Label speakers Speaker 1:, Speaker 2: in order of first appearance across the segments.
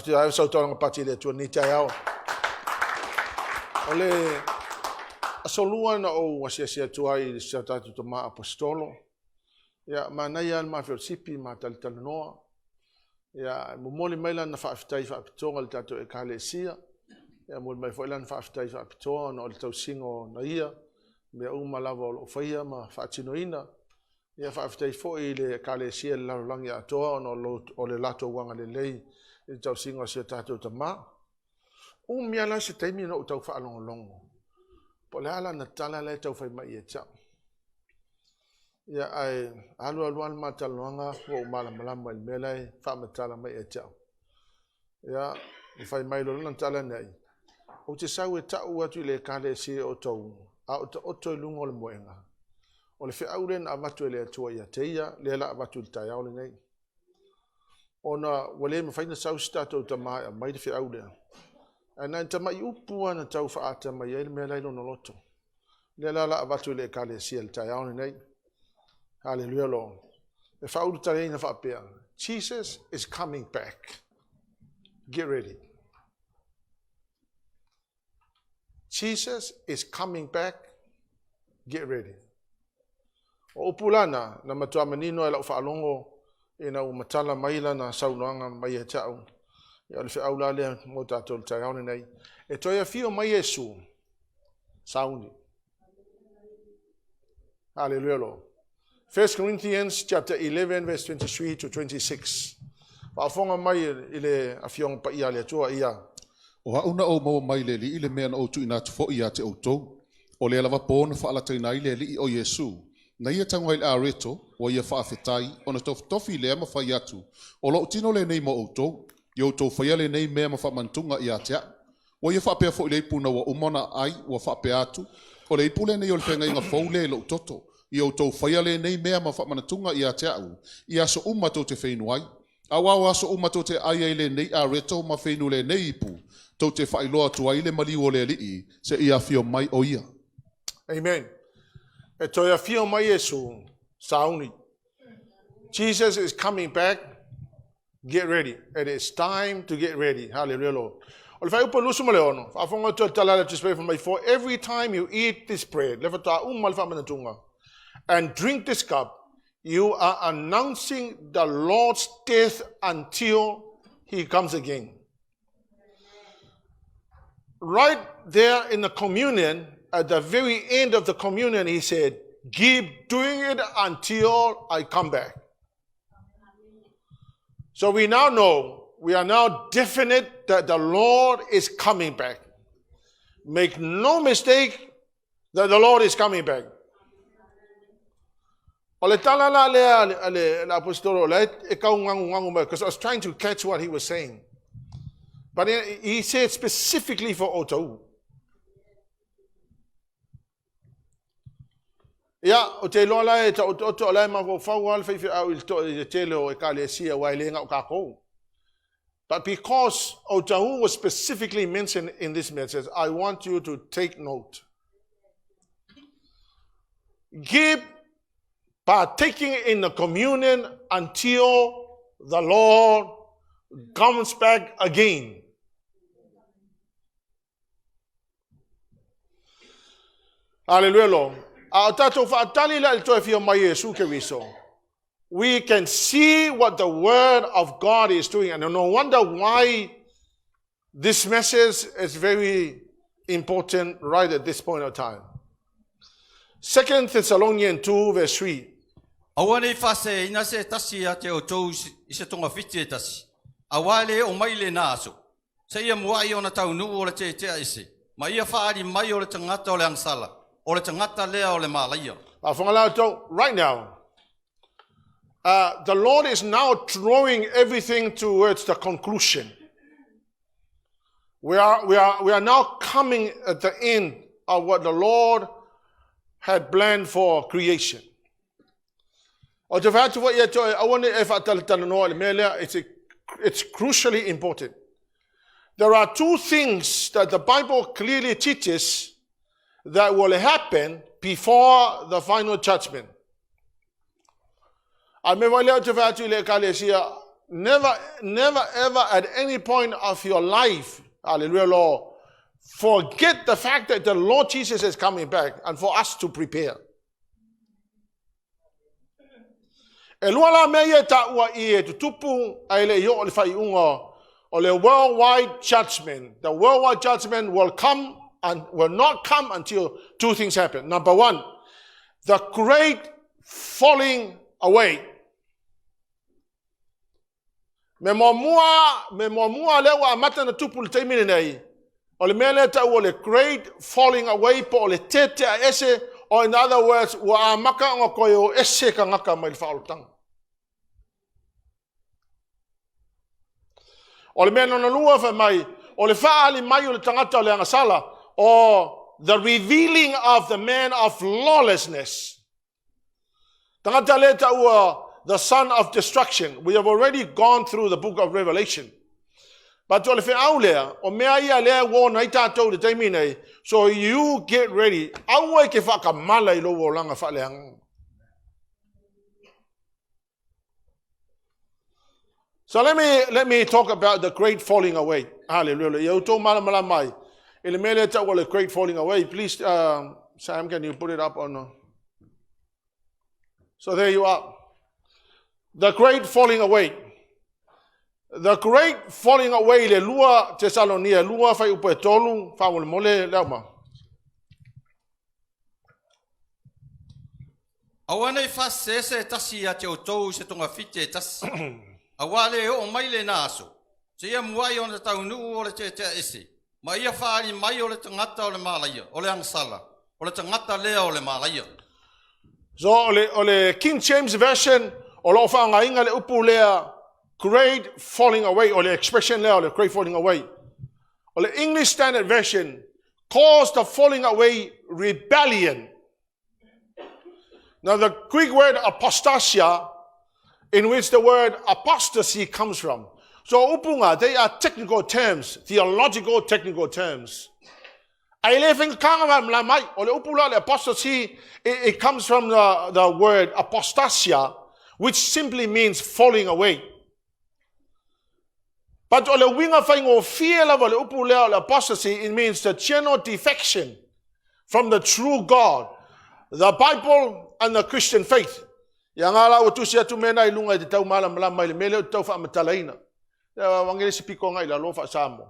Speaker 1: Ai so tōranga pati le tua ni tai au. Ole asolua na o wasia tuai i sa tatu to ma apostolo. Ya manai al ma fiosipi ma talanoa. Ya momoli maila na fa'aftai fa'apitonga le tatu ekalesia. Ya mo mai foilan fa'aftai fa'apitonga no le tausingo na ia. Me uma lava o faia ma fa'atinoina. Ya fa'aftai foi le ekalesia le lalangi atoa no o le lato wanga le lei. I tau singo se tātou ta mā. Mia la se taimi na o tau whaalongolongo. Po le ala na tala le tau whai mai e tau. Ia ai alu ma taloanga o malama il melai whaamatala mai e tau. Ia whai mai lo na tala nei. O te sau e tau atu le kale si o tau. A o te oto i lungo le moenga. O le whiauren a watu e le atua ia teia, le ala a watu il tai aole nei. Ona wale me faina sau stato ta mai de fiaule. Ana ta mai upu ana tau fa ata mai ele me lai no loto. Le la avatu le kale siel ta yaone nei. Hallelujah lo. E faulu ta ina fa pe. Jesus is coming back. Get ready. Jesus is coming back. Get ready. O pulana na matua manino e la fa alongo ina umatala maila na saunoanga mai e tau. Ia le whiaula lea mo tātou tai aone nei. E toi a fio mai Yesu. Sauni. Hallelujah lo. 1 Corinthians chapter 11 verse 23 to 26. Whaafonga mai i le a fiong pa ia le atua ia.
Speaker 2: O hauna o maua mai le li i le mea na o tu ina tu fo ia te outou. O le lava pōna whaalataina i le li o Yesu. Na ia tango il areto, o ia whaafetai, o na tofi lea mawhai atu. O lo tino le nei mo outou, i outou whaia le nei mea mawhamantunga i atea. O ia whaapea fo i le ipuna wa umona ai, wa whaapea atu. O le ipule nei o le whenga inga fau le lo toto. I outou whaia le nei mea mawhamantunga i atea u. I aso umato te whainu ai. Awa aso umato te ai le nei areto ma whainu le nei ipu. Tau te whailoa tu ai le mali o le li se ia fio mai o ia.
Speaker 1: Amen. E toi a fio mai Yesu, sauni. Jesus is coming back. Get ready. It is time to get ready. Hallelujah, Lord. O le whai upa lusu mo le ono. Whaafonga tua talala to spray from my for every time you eat this bread, lefa ta umal whamanatunga, and drink this cup, you are announcing the Lord's death until he comes again. Right there in the communion, at the very end of the communion, he said, keep doing it until I come back. So we now know, we are now definite that the Lord is coming back. Make no mistake that the Lord is coming back. Because I was trying to catch what he was saying. But he said specifically for Otahuhu. Ya, o te loa lai, o to lai ma o whau al whaiwhi au il to i te leo e ka le sia wai le ngau kako. But because Otahuhu was specifically mentioned in this message, I want you to take note. Keep partaking in the communion until the Lord comes back again. Hallelujah, Lord. We can see what the word of God is doing, and no wonder why this message is very important right at this point of time. 2 Thessalonians 2 verse 3.
Speaker 3: Awane fase ina se tasi a te o tau i se tonga whiti e tasi. Awale o mai le nāso. Se ia mua i ona tau nuu o le te ise. Ma ia whaari mai o le tangata o le angsala. O le tangata lea o le malaia.
Speaker 1: Right now, the Lord is now drawing everything towards the conclusion. We are now coming at the end of what the Lord had planned for creation. It's crucially important. There are two things that the Bible clearly teaches that will happen before the final judgment. Never ever at any point of your life, hallelujah, Lord, forget the fact that the Lord Jesus is coming back and for us to prepare. Eluala meye ta'ua ie tutupu aile yo le fai unga o le worldwide judgment. The worldwide judgment will come and will not come until two things happen. Number one, the great falling away. Me moamua lewa amata na tupu le teimine nei. O le mele ta'ua le great falling away po o le tete a ese. Or in other words, wa amaka nga koe o ese ka ngaka mai le whaolutanga. O le mea nona lua fa mai, o le whaali mai o le tangata o le angasala, or the revealing of the man of lawlessness. Tangata le ta'ua, the son of destruction. We have already gone through the book of Revelation. But o le whaau lea, o mea ia lea wo na itatou le taimine, so you get ready. Aua ke whakamala I lo o langa whaaleanga. So let me talk about the great falling away. Hallelujah. You told Malamala Mai. In the minute well, the great falling away. Please, Sam, can you put it up on? So there you are. The great falling away. The great falling away. Le lua TESALONIA. Lua fai upetolu. Fawul mole Leauma.
Speaker 3: Awane fase se tasi ya te otou se tonga fite tasi. Awale o maile na aso. Se ia muai o na taunu o le te ese. Ma ia whaari mai o le tangata o le malaia, o le angsala. O le tangata lea o le malaia.
Speaker 1: So o le King James Version, o lo whaanga inga le upu lea, great falling away, o le expression lea o le great falling away. O le English Standard Version, caused the falling away rebellion. Now the Greek word apostasia, in which the word apostasy comes from. So upunga, they are technical terms, theological technical terms. Apostasy, it comes from the word apostasia, which simply means falling away. But apostasy, it means the general defection from the true God, the Bible and the Christian faith. Yang ala o tusia tu mena I lunga te tau malam mai le mele o tau wha amatalaina. Wangere si piko ngai la lo wha samo.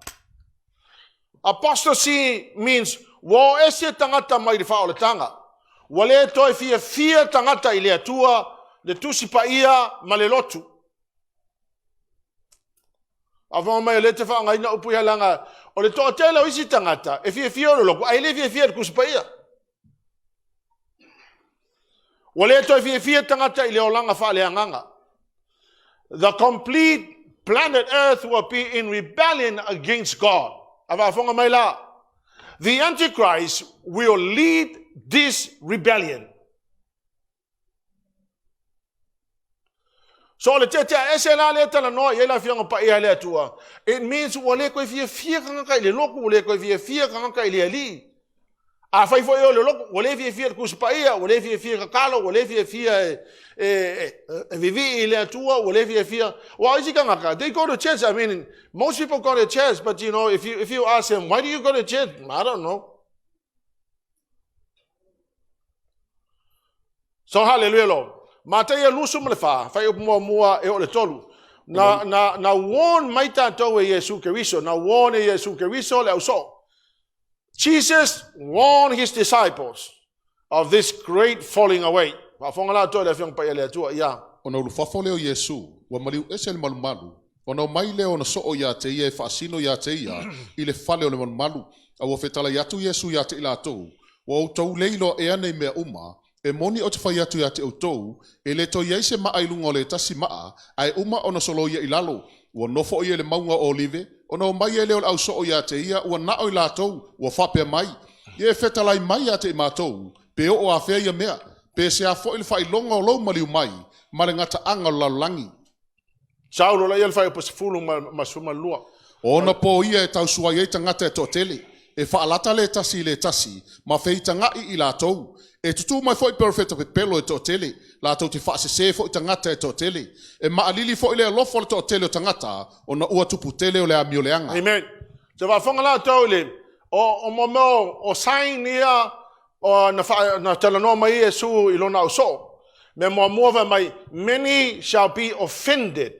Speaker 1: Apostasy means wo ese tangata mai le wha o le tanga. Wale toi fia tangata I le atua le tusi pa ia ma le lotu. Avon mai le te wha ngai na upu langa o le toa tela o isi tangata. E fia o le loku. Ai le fia le kusi pa ia. The complete planet Earth will be in rebellion against God. The Antichrist will lead this rebellion. So it means a fai foi o le loko, o le fia kuspaia, o le fia kakalo, o le fia vivi le atua, o le fia. Well, isi kangaka. They go to church. I mean, most people go to church, but you know, if you ask them, why do you go to church? I don't know. So hallelujah, Lord. MATAIO lusum le fa, fai mua e o le tolu. Na warn maita to e Yesu Keriso, na warn e Yesu Keriso le uso. Jesus warned his disciples of this great falling away.
Speaker 2: Ona ulu fafole o Yesu, wa maliu ese le malu. Ona mai leo na so o ya te ia e fasino ya te ia, I le fale o le malu. A wa fetala yatu Yesu ya te ila tou. Wa utou leilo e ane mea uma, e moni o te fai atu ya te utou, e le to yaise maa ilunga o le tasi maa, ai uma ona solo ia ilalo. Wa nofo o ia le maunga olive, ona o mai e leo au so o ya te ia, ua na o I latou, ua whape mai. Ie fetalai mai ya te matou, pe o a fea ia mea, pe se a fo il fai longa o lou maliu mai, ma le ngata anga o laulangi.
Speaker 1: Saulo la ia fai pasifulu ma suma lua.
Speaker 2: Ona po ia e tau sua ia tangata e totele, e whaalata le tasi, ma fei tangai I latou, E tutu mai foi perfecta PETELO e to tele, la tau te whaasese foi tangata e to tele. E maalili foi le alofo le to tele o tangata, o na ua tupu tele o le amioleanga.
Speaker 1: Amen. Te whafonga la tau le, o momo, o sain nia, o na talanoa mai Yesu ilona o so. Me mo mova mai, many shall be offended.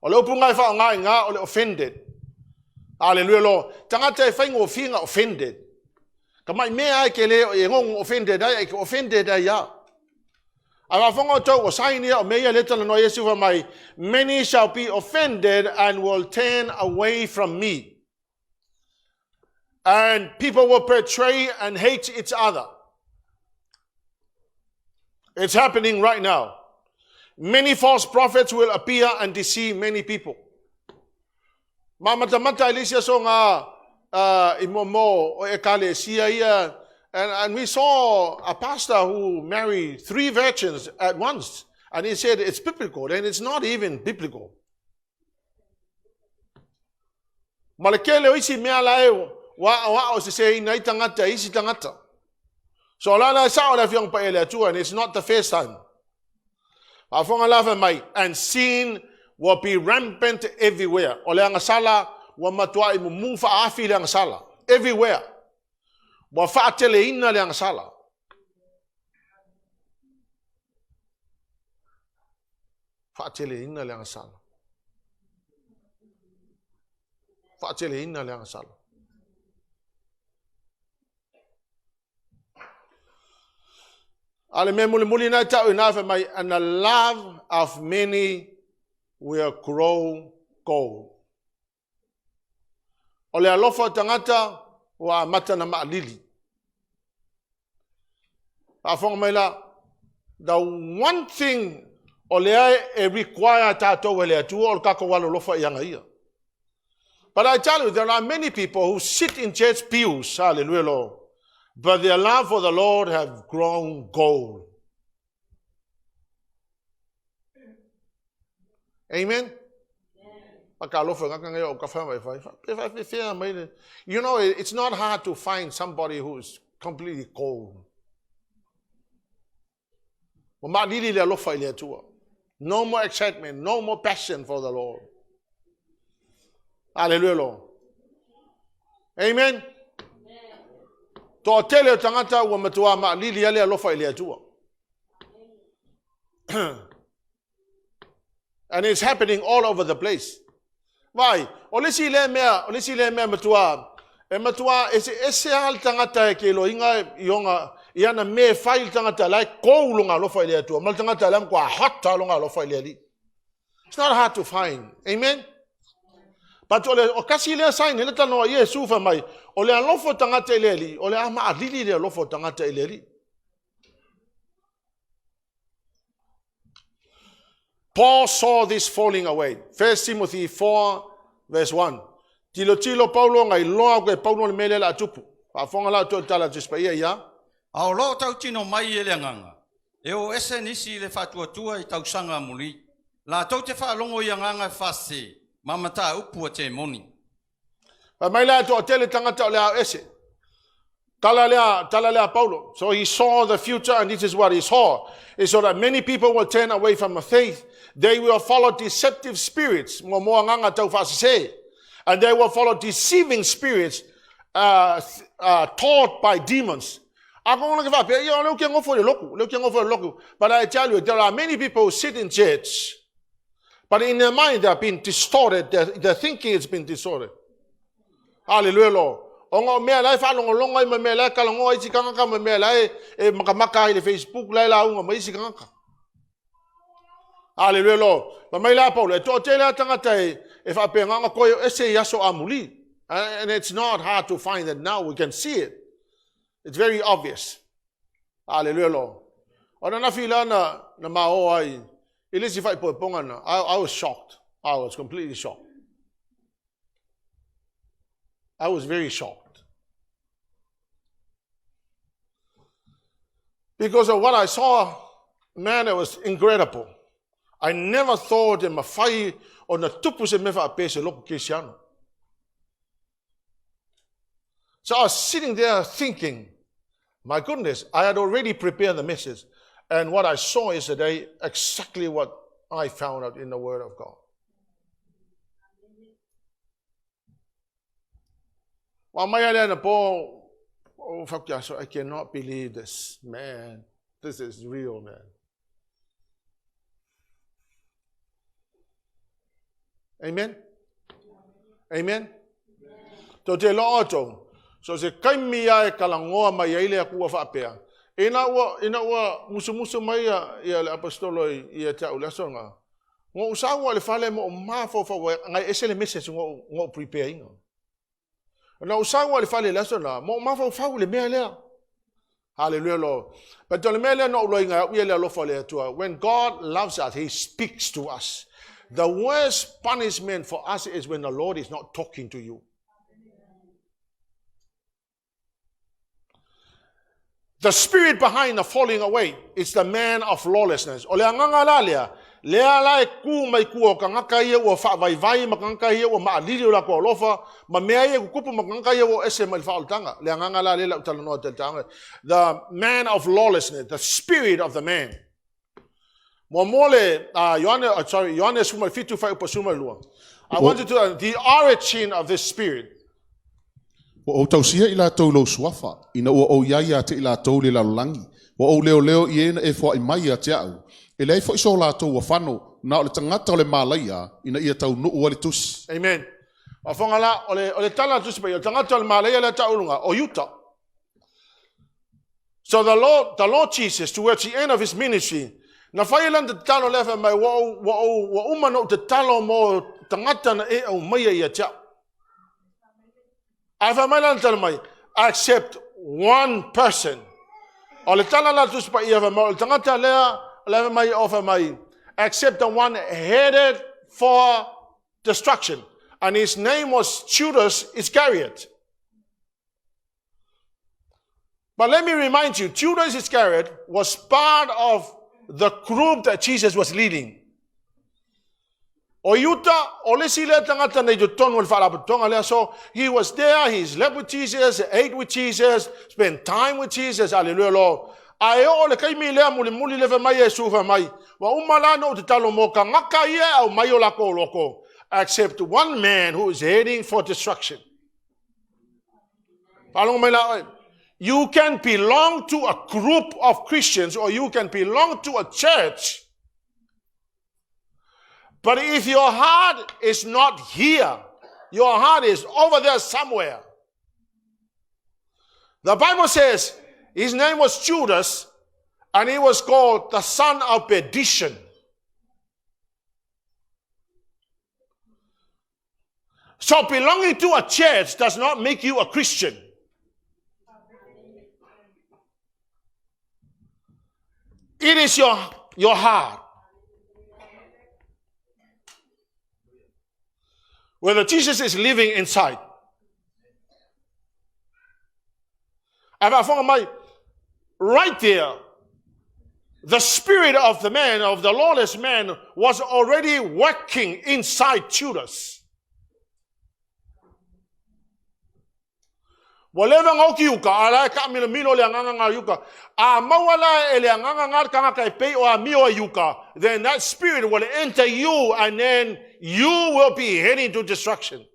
Speaker 1: O le upunga e wha ngā o le offended. Hallelujah lo. Tangata e whaingo finga offended. Ka mai mea ai ke le e ngong offended ai, ke offended ai ya. A whafonga tau o sainia o mea leta no Yesu wa mai, many shall be offended and will turn away from me. And people will betray and hate each other. It's happening right now. Many false prophets will appear and deceive many people. Mamatamata Alicia so nga imomo o ekalesia ia, and we saw a pastor who married 3 virgins at once, and he said it's biblical, and it's not even biblical. Malekele o isi mea lae wa o se se ina tangata isi tangata. So lana sa o la fiong pa ele atu, and it's not the first time. Afonga lava mai, and sin will be rampant everywhere. O le anga sala wa matua I mumu fa afi le anga sala everywhere. Wa fa tele ina le anga sala. Fa tele ina le anga sala. Fa tele ina le anga sala. Ale me muli na tau ina fa mai, and the love of many will grow cold. O le alofa tangata wa mata na maalili. Afonga mai la, the one thing o le ai require tato wele atu o kako walo lofa ianga ia. But I tell you, there are many people who sit in church pews, hallelujah, Lord, but their love for the Lord have grown cold. Amen? You know, it's not hard to find somebody who's completely cold. No more excitement, no more passion for the Lord. Hallelujah, Lord. Amen? To tele tangata wa matua ma lili ale alofa ile atua. And it's happening all over the place. Why? Olisi le mea matua. E matua ese al tangata ke lo inga ionga iana me file tangata lai koulunga alofa ile atua. Mal tangata lam kwa hot longa alofa ile ali. It's not hard to find. Amen? But o kasi le sign le tano Yesu fa mai o le alofo tangata ileli o le ama alili le alofo tangata ileli. Paul saw this falling away. 1 Timothy 4 verse 1. Tilo Paulo ngai loa ko Paulo le mele la tupu. Fa fonga la to tala tuspa ia.
Speaker 3: Ao lo tau tino mai ele nganga. E o ese nisi le fatua tua I tau sanga muli. La tau te fa longo ia nganga fase. Mamata upu te moni.
Speaker 1: Mai la to tele tangata le ese. Tala lea Paulo. So he saw the future, and this is what he saw. Is so that many people will turn away from the faith. They will follow deceptive spirits. And they will follow deceiving spirits taught by demons. But I tell you, there are many people who sit in church, but in their mind they have been distorted. Their thinking has been distorted. Hallelujah, Lord. Ongo mea lai fa longo I mea lai kalongo I sikanga me mea lai e makamaka I Facebook lai la unga mai sikanga. Hallelujah, Lord. Ma mai la Paulo to tele tangata e fa penganga ko ese yaso amuli. And it's not hard to find that now. We can see it. It's very obvious. Hallelujah, Lord. Ona na fila na mao ai. Ilisi fa po pongana. I was shocked. I was completely shocked. I was very shocked. Because of what I saw, man, it was incredible. I never thought in my fai on the tupu se mefa apese loko kesiano. So I was sitting there thinking, My goodness, I had already prepared the message. And what I saw yesterday, exactly what I found out in the Word of God. I cannot believe this. Man, this is real, man. Amen? Amen? To te lo oto. So se kaimia e kalangoa mai ele akua whapea. Ina wa musu mai ia le apostolo ia te ulasonga. Ngo usawa le fale mo mafo fa ngai esele message ngo prepare inga. Na usawa le fale lasona mo mafo fa le mea lea. Hallelujah, Lord. But the mele no lo inga ia le lo fale atua. When God loves us, He speaks to us. The worst punishment for us is when the Lord is not talking to you. The spirit behind the falling away is the man of lawlessness. O le angangalalia, le ala ku mai ku o kangaka ia o fa vai vai makangaka ia o maalili o la ko lofa, ma mea ia ku kupu makangaka ia o ese mai faultanga. Le angangalalia la utalono tanga. The man of lawlessness, the spirit of the man. Momole Yohane suma fitu fa upasuma lua. I wanted to the origin of this spirit.
Speaker 2: O tausia ila tau lo suafa, ina o iaia te ila tau le lalangi, o leo iena e fo mai a te au. E lei fo iso la tau wafano, na o le tangata o le malaya, ina ia tau nuu wale tusi.
Speaker 1: Amen. Wafonga la, o le tala tusi pa, o tangata o le malaya le tau lunga, o yuta. So the Lord Jesus, towards the end of his ministry, na whailan te talo lefa mai, wa umano te talo mo tangata na e au mai ia te au. Except one person. Except the one headed for destruction. And his name was Judas Iscariot. But let me remind you, Judas Iscariot was part of the group that Jesus was leading. So he was there, he slept with Jesus, ate with Jesus, spent time with Jesus. Hallelujah, Lord. Except one man who is heading for destruction. You can belong to a group of Christians or you can belong to a church. But if your heart is not here, your heart is over there somewhere. The Bible says his name was Judas and he was called the son of perdition. So belonging to a church does not make you a Christian. It is your heart. Whether Jesus is living inside. Right there, the spirit of the man, of the lawless man, was already working inside Judas. Then that spirit will enter you and then you will be heading to destruction.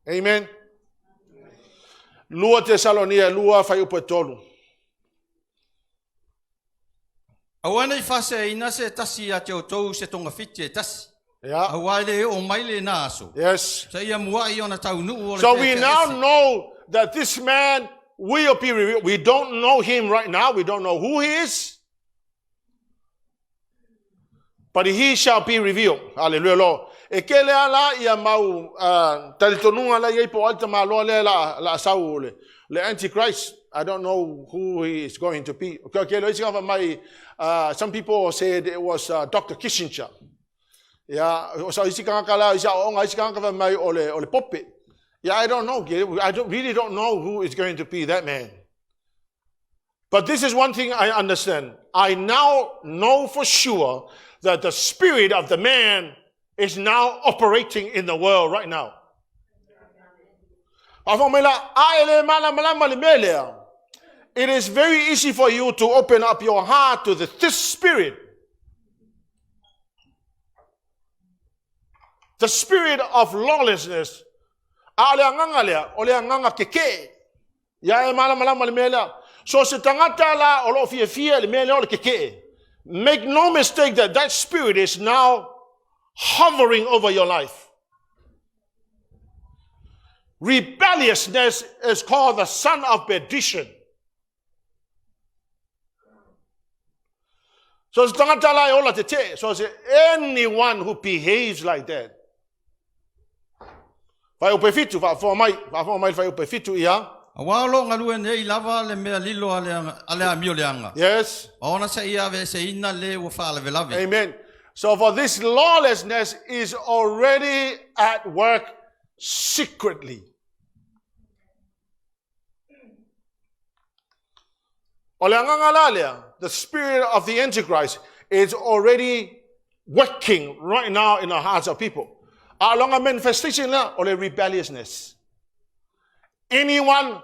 Speaker 1: Amen. Lua TESALONIA, lua fai PETELO.
Speaker 3: Awane fase ina se tasi a te otou se tonga fiti e tasi.
Speaker 1: Yeah.
Speaker 3: Awale o maile na aso.
Speaker 1: Yes.
Speaker 3: Sa ia muai ona tau nuu o le
Speaker 1: So
Speaker 3: te
Speaker 1: we
Speaker 3: te
Speaker 1: now
Speaker 3: ese.
Speaker 1: know that this man will be revealed. We don't know him right now. We don't know who he is. But he shall be revealed. Hallelujah, Lord. E ke le ala ia mau talitonunga la iei po alta ma loa le la asau le Antichrist. I don't know who he is going to be. Some people said it was Dr. Kissinger. Yeah, so isi kangakala isa onga isi kangakava mai ole pope. Yeah, I don't know. I really don't know who is going to be that man. But this is one thing I understand. I now know for sure that the spirit of the man is now operating in the world right now. It is very easy for you to open up your heart to this spirit. The spirit of lawlessness. So make no mistake that spirit is now hovering over your life. Rebelliousness is called the son of perdition. So anyone who behaves like that.
Speaker 3: Awalo ngalue nei lava le mea lilo ale amio leanga.
Speaker 1: Yes.
Speaker 3: Ona sa ia ve se ina le wo fa le velavi.
Speaker 1: Amen. So for this lawlessness is already at work secretly. The spirit of the Antichrist is already working right now in the hearts of people. Along a manifestation of rebelliousness. Anyone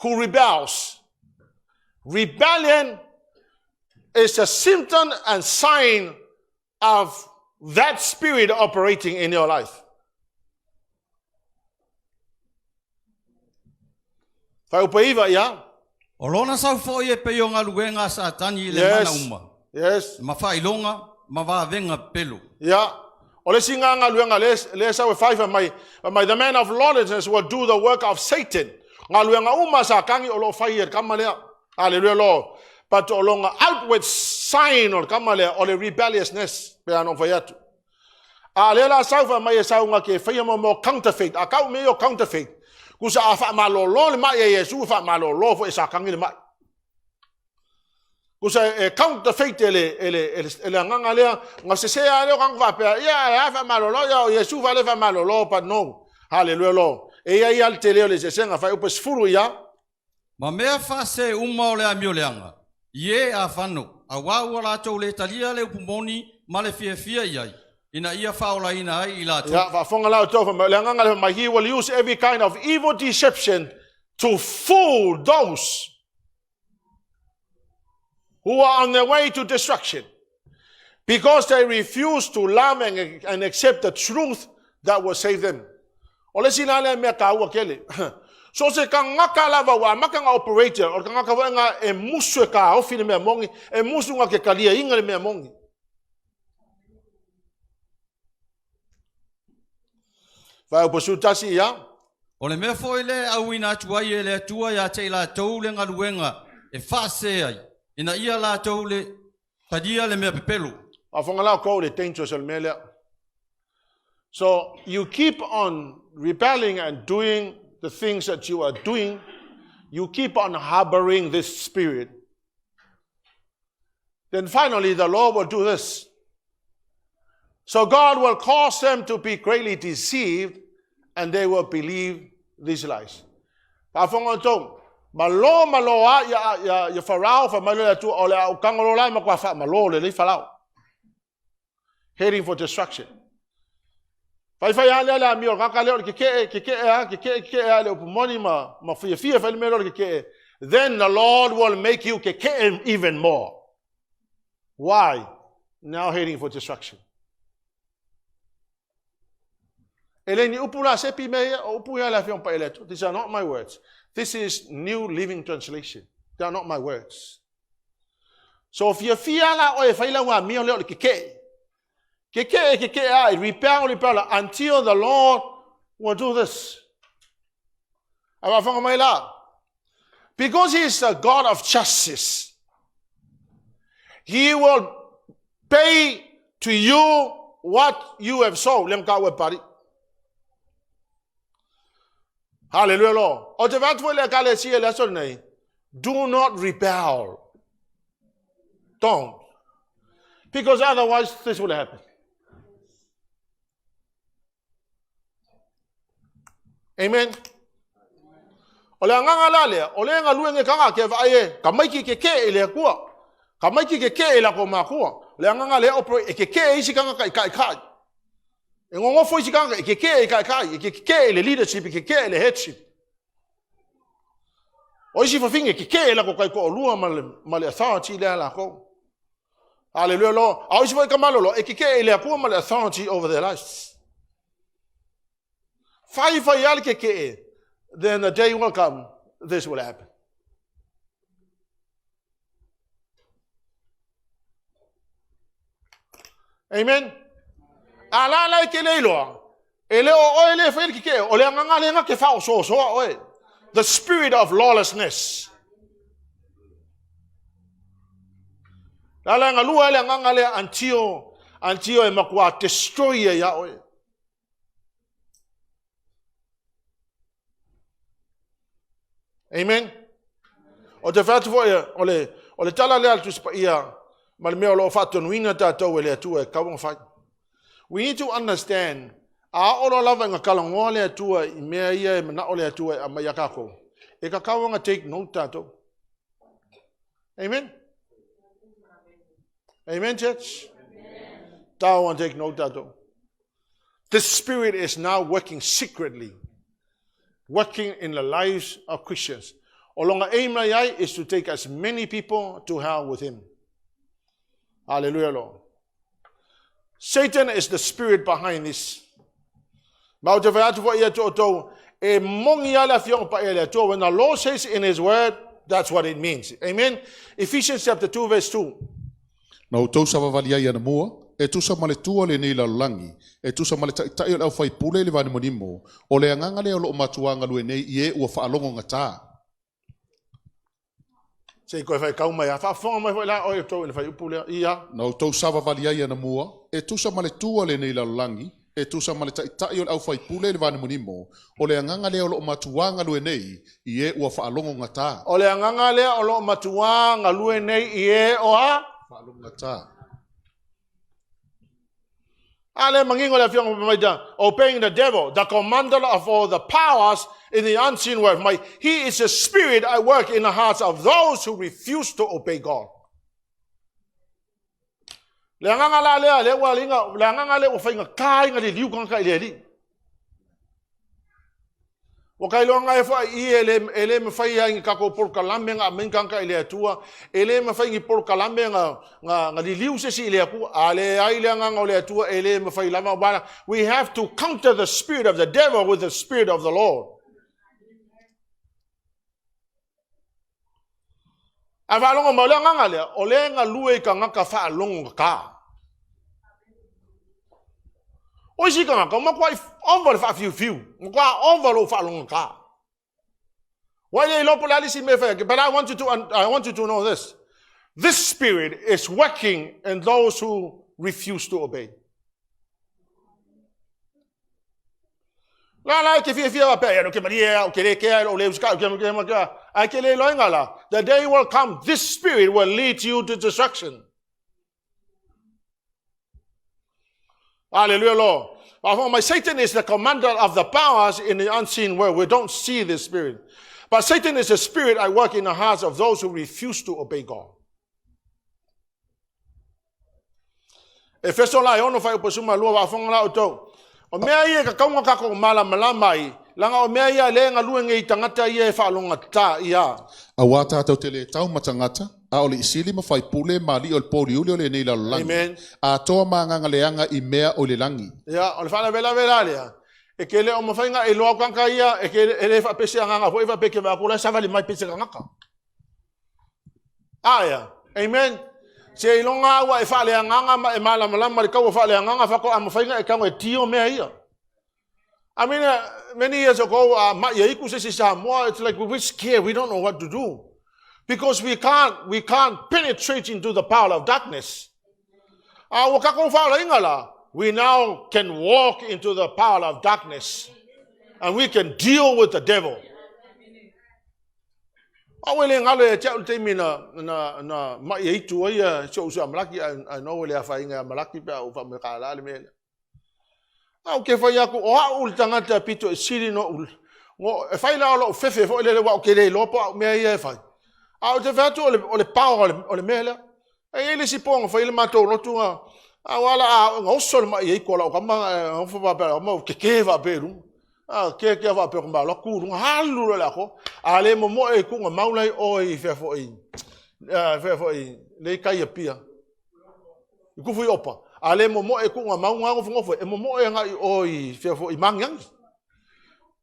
Speaker 1: who rebels, rebellion is a symptom and sign of that spirit operating in your life.
Speaker 3: Olona sa fo ye pe yo ngaluenga sa tani le mana uma.
Speaker 1: Yes.
Speaker 3: Mafailonga, mawavenga pelu.
Speaker 1: Yeah. Ole singa ngaluenga le sa we five my the man of lawlessness will do the work of Satan. Ngaluenga uma sa kangi olo fire kamalea. Hallelujah Lord. But along outward sign or kamalea or rebelliousness be ano fayatu. Alela sa my sa nga ke faya mo counterfeit. Akau me yo counterfeit. Kusa afa malolo le ma Yesu fa malolo fo isa kangi le ma. Kusa counterfeit ele nganga le ngasesea le kang fa pe ya fa malolo ya Yesu fa le fa malolo but no. Hallelujah Lord. E ya al tele le senga fa upes furu ya.
Speaker 3: Ma mea fa se uma o le amio leanga. Ye a fano. A wawala tau le talia le upumoni ma le fia iai. Ina ia faula ina ai ila tu.
Speaker 1: Yeah, he will use every kind of evil deception to fool those who are on their way to destruction, because they refuse to love and accept the truth that will save them. Ole sinale me ka wa kele. So se kang ngakala wa makang operator or kang ngakawa nga emusu ka o fini me mongi emusu nga ke kalia inga me mongi. Vai posutasi ya.
Speaker 3: Ole me foi le awina tuai le tua ya te la tau le ngaluenga e fase ai. Ina ia la tau le padia le me pepelu.
Speaker 1: Afongala ko le dangerous el mele. So you keep on rebelling and doing the things that you are doing. You keep on harboring this spirit. Then finally the Lord will do this. So God will cause them to be greatly deceived, and they will believe these lies. Malo ya farao fa malo tu ole au kangolola makwa fa malo le farao. Heading for destruction. Fai ale la mi o kakale ke ale upumoni ma fia fa melo ke. Then the Lord will make you ke even more. Why? Now heading for destruction. These are not my words. This is New Living Translation. They are not my words. So if you feel like repel until the Lord will do this. Because He is the God of justice, He will pay to you what you have sown. Hallelujah, Lord. Do not rebel. Don't. Because otherwise this will happen. Amen. Ole nganga ole ngaluenge kanga ke aye kamaiki ke ele kuwa. Kamaiki ke ele ko makuwa. Le nganga le operate ke isi kanga kai. Ngongo foi chikanga ke le leadership ke le headship. O isi whawhinge ki ke la ko kai ko lua ma le authority le la ko. Hallelujah lo. A isi wai kamalo lo e ki ke le ko ma le authority over their lives. Fai yale ke then the day will come, this will happen. Amen. Ala la ke le lo. Ele o ele fe ki ke o le nganga le nga ke fa o so o. The spirit of lawlessness. Lala ngalua le nganga le antio e makua destroy ya o. Amen. O te fatu fo o le tala le altu spa ia mal me o lo fatu nuina tatou le atu e kawang fai. We need to understand a olo lava nga kalangoa le atua I mea ia e mana o le atua a mai akako. E ka kawanga take note tato. Amen? Amen, church? Tau and take note tato. This spirit is now working secretly. Working in the lives of Christians. Olonga aim na yai is to take as many people to hell with him. Hallelujah, Lord. Satan is the spirit behind this. When the Lord says in his word, that's what it means. Amen. Ephesians chapter 2 verse 2.
Speaker 2: Na tau sa vavalia ia na mua, e tusa male tua le nei lalangi, e tusa male tai o fai pule le vani monimo, o le anganga le o lo matuanga lue nei ie ua whaalongo ngata.
Speaker 1: Sei koe fai kauma ia, whaafonga mai fai la o e tau le fai upule ia.
Speaker 2: Na tau sa vavalia ia na mua, e tusa male tua le nei lalangi, e tusa male tai o fai pule le vani monimo, o le anganga le o lo matuanga lue nei ie ua whaalongo ngata.
Speaker 1: O le anganga le o lo matuanga lue nei ie oa
Speaker 2: ngata.
Speaker 1: Ale mangingo le fiong maida, obeying the devil, the commander of all the powers in the unseen world. He is a spirit at work in the hearts of those who refuse to obey God. Le nganga la le wa linga, le nganga le o fainga kai nga le liu kan kai le li. O kai longa e fa ele me fai ai ka ko por kalambe nga men kan kai le tua, ele me fai por kalambe nga li liu se si le ku, ale ai le nganga o le tua ele me fai lama bana. We have to counter the spirit of the devil with the spirit of the Lord. Ava longa mo le nganga le, o le nga lue ka ngaka fa longa ka. O si ka ngaka, ma kwa onval fa fiu. Ma kwa onval o fa longa ka. Why le lopo la lisi me fa, but I want you to know this. This spirit is working in those who refuse to obey. La ke fia pa ya ke maria o ke le ke o le uska ke ma ai ke le loinga la. The day will come, this spirit will lead you to destruction. Hallelujah, Lord. My Satan is the commander of the powers in the unseen world. We don't see this spirit. But Satan is a spirit I work in the hearts of those who refuse to obey God. EFESO la ono fai posuma lua wa fonga la oto. O mea ia ka kaunga kako mala malamai. Langa o mea ia le ngalua ngei tangata ia e whaalonga ta ia.
Speaker 2: A wata tau tele tau matangata, a ole isili ma fai pule ma li o le pori uli o le nei lalangi.
Speaker 1: Amen.
Speaker 2: A toa maanganga leanga I mea o le langi.
Speaker 1: Ya, o le whana vela lea. E ke le o mawhainga e loa kanka ia, e ke le wha pese anganga, po e wha peke wha kula, savali mai pese ngaka. Aya, amen. Se ilonga awa e wha le anganga ma e mala malama le kau e wha le anganga, whako a mawhainga e kau e tio mea ia. I mean, many years ago, Maiaiku says in Samoa, it's like we're scared. We don't know what to do. Because we can't penetrate into the power of darkness. We now can walk into the power of darkness. And we can deal with the devil. Ke fai aku o au tangata pito e siri no ul. Ngo e fai la o fefe fo le wa ke le lopo me ia fai. Au te fatu o le pau o le mele. E ele si pong fai le mato no tunga. A wala ngo sol ma i ko la o kama o fo ba o mo ke va peru. Ke va pe ko malo ku lu halu la ko. Ale mo mo e ku maulai o I fe fo I. Fe fo I le kai pia. Ku fu opa. Ale mo mo e ku maunga ko fo e mo mo e nga o I fe fo I mangyang.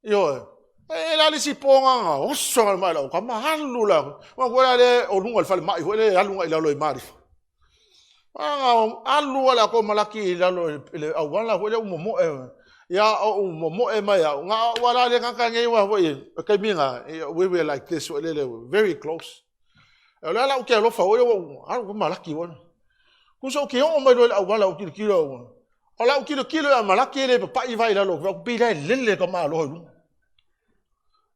Speaker 1: Yo. E la si ponga o so ma la ko ma halu la. Ma ko le o lunga fa mai ko le alu ila lo mari. Alu la ko malaki ila lo le awala ko le mo mo ya o mo mai nga wala le ka ngai wa ka minga we were like this very close. La o ke lo fa o ko malaki won. Ku so ke o mai lo awala o kilo. Ola o kilo malaki le pa I vai la lo ko bi le ko ma lo lu.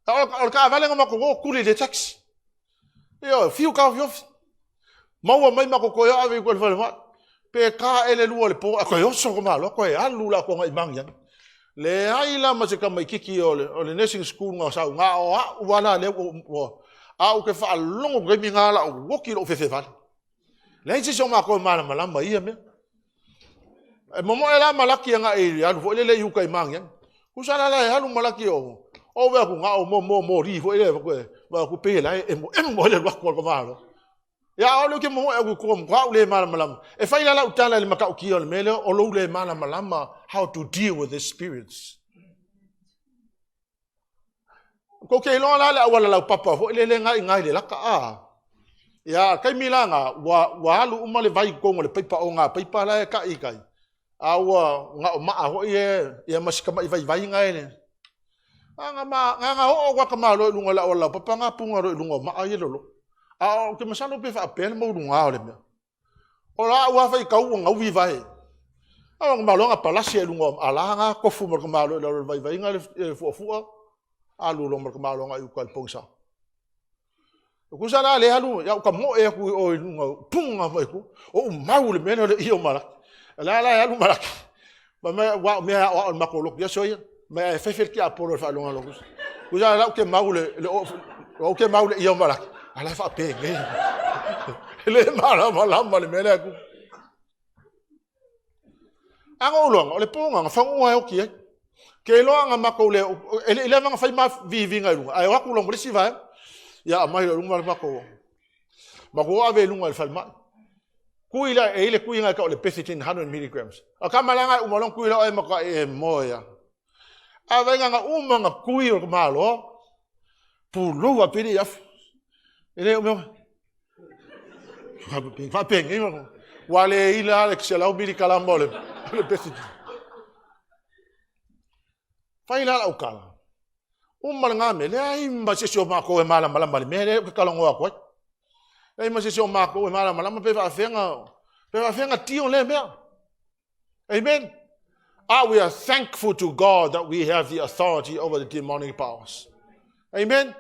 Speaker 1: Ka vale nga ko kuli de tax. Yo fiu ka yo. Mau mai ma ko ya ave ko fa. Pe ka ele lu le po ko yo so ko ma lo ko alu la ko ngai mangyang. Le aila ma se ka mai kiki o le nursing school nga sa nga o wala le o a o ke fa longo ge mi nga la o woki lo fe val. Le se so ma ko ma la ma ia me. E momo ela malaki nga e ya fo le yu kai mangyang. Ku sala la halu malaki o. O ve ku nga o mo ri fo ele ko va ku pe la e mo le ko ma lo. Ya o lo ke mo e ku ko mo le malam e fa ila la utala le maka ki o le mele o lo le malam how to deal with the spirits ko ke lo la wala la papa fo le ngai le la ka ya kai milanga wa lu umale vai ko le pipa o nga pipa la ka I kai a wa nga o ma ho ye masika mai vai ngai le nga ho wa ka ma lo lu la wala papa nga punga lo lu ma ai lo ke masalo pe fa pele mo lunga ole me ola wa fa ka u nga wi vai a nga lo nga palasi lunga ala nga ko fu mo ka malo lo vai nga fu a lu lo mo ka malo nga u ka pongsa ku sala le halu ya ka mo e ku o lunga punga mo ku o maule me no le io mala la halu mala ba me wa ma ko lo ya so ya me fe ki a por fa lunga lo ku sala ke maule o ke maule io mala ala fa pe le mala le mele ku anga ulong ole ponga nga fangu wa oki ke lo anga makole ele nga fa ma vivi nga lu ai wa ku lo mo si va ya mai lu ma ko ave lu ma fa ma ku ila ele ku nga ka ole pesitin 100 milligrams akama nga umolong ku ila ai maka moya ave nga nga ku io malo pu lu wa pidi ya ele o meu fa pengi wale ila Alex la ubiri kalambole le pesiti fa ila la ukala mal ngame le ai mbase sio mako e mala me le kalongo ko ai mbase sio mako e mala pe fa fenga tio le me amen. We are thankful to God that we have the authority over the demonic powers. Amen.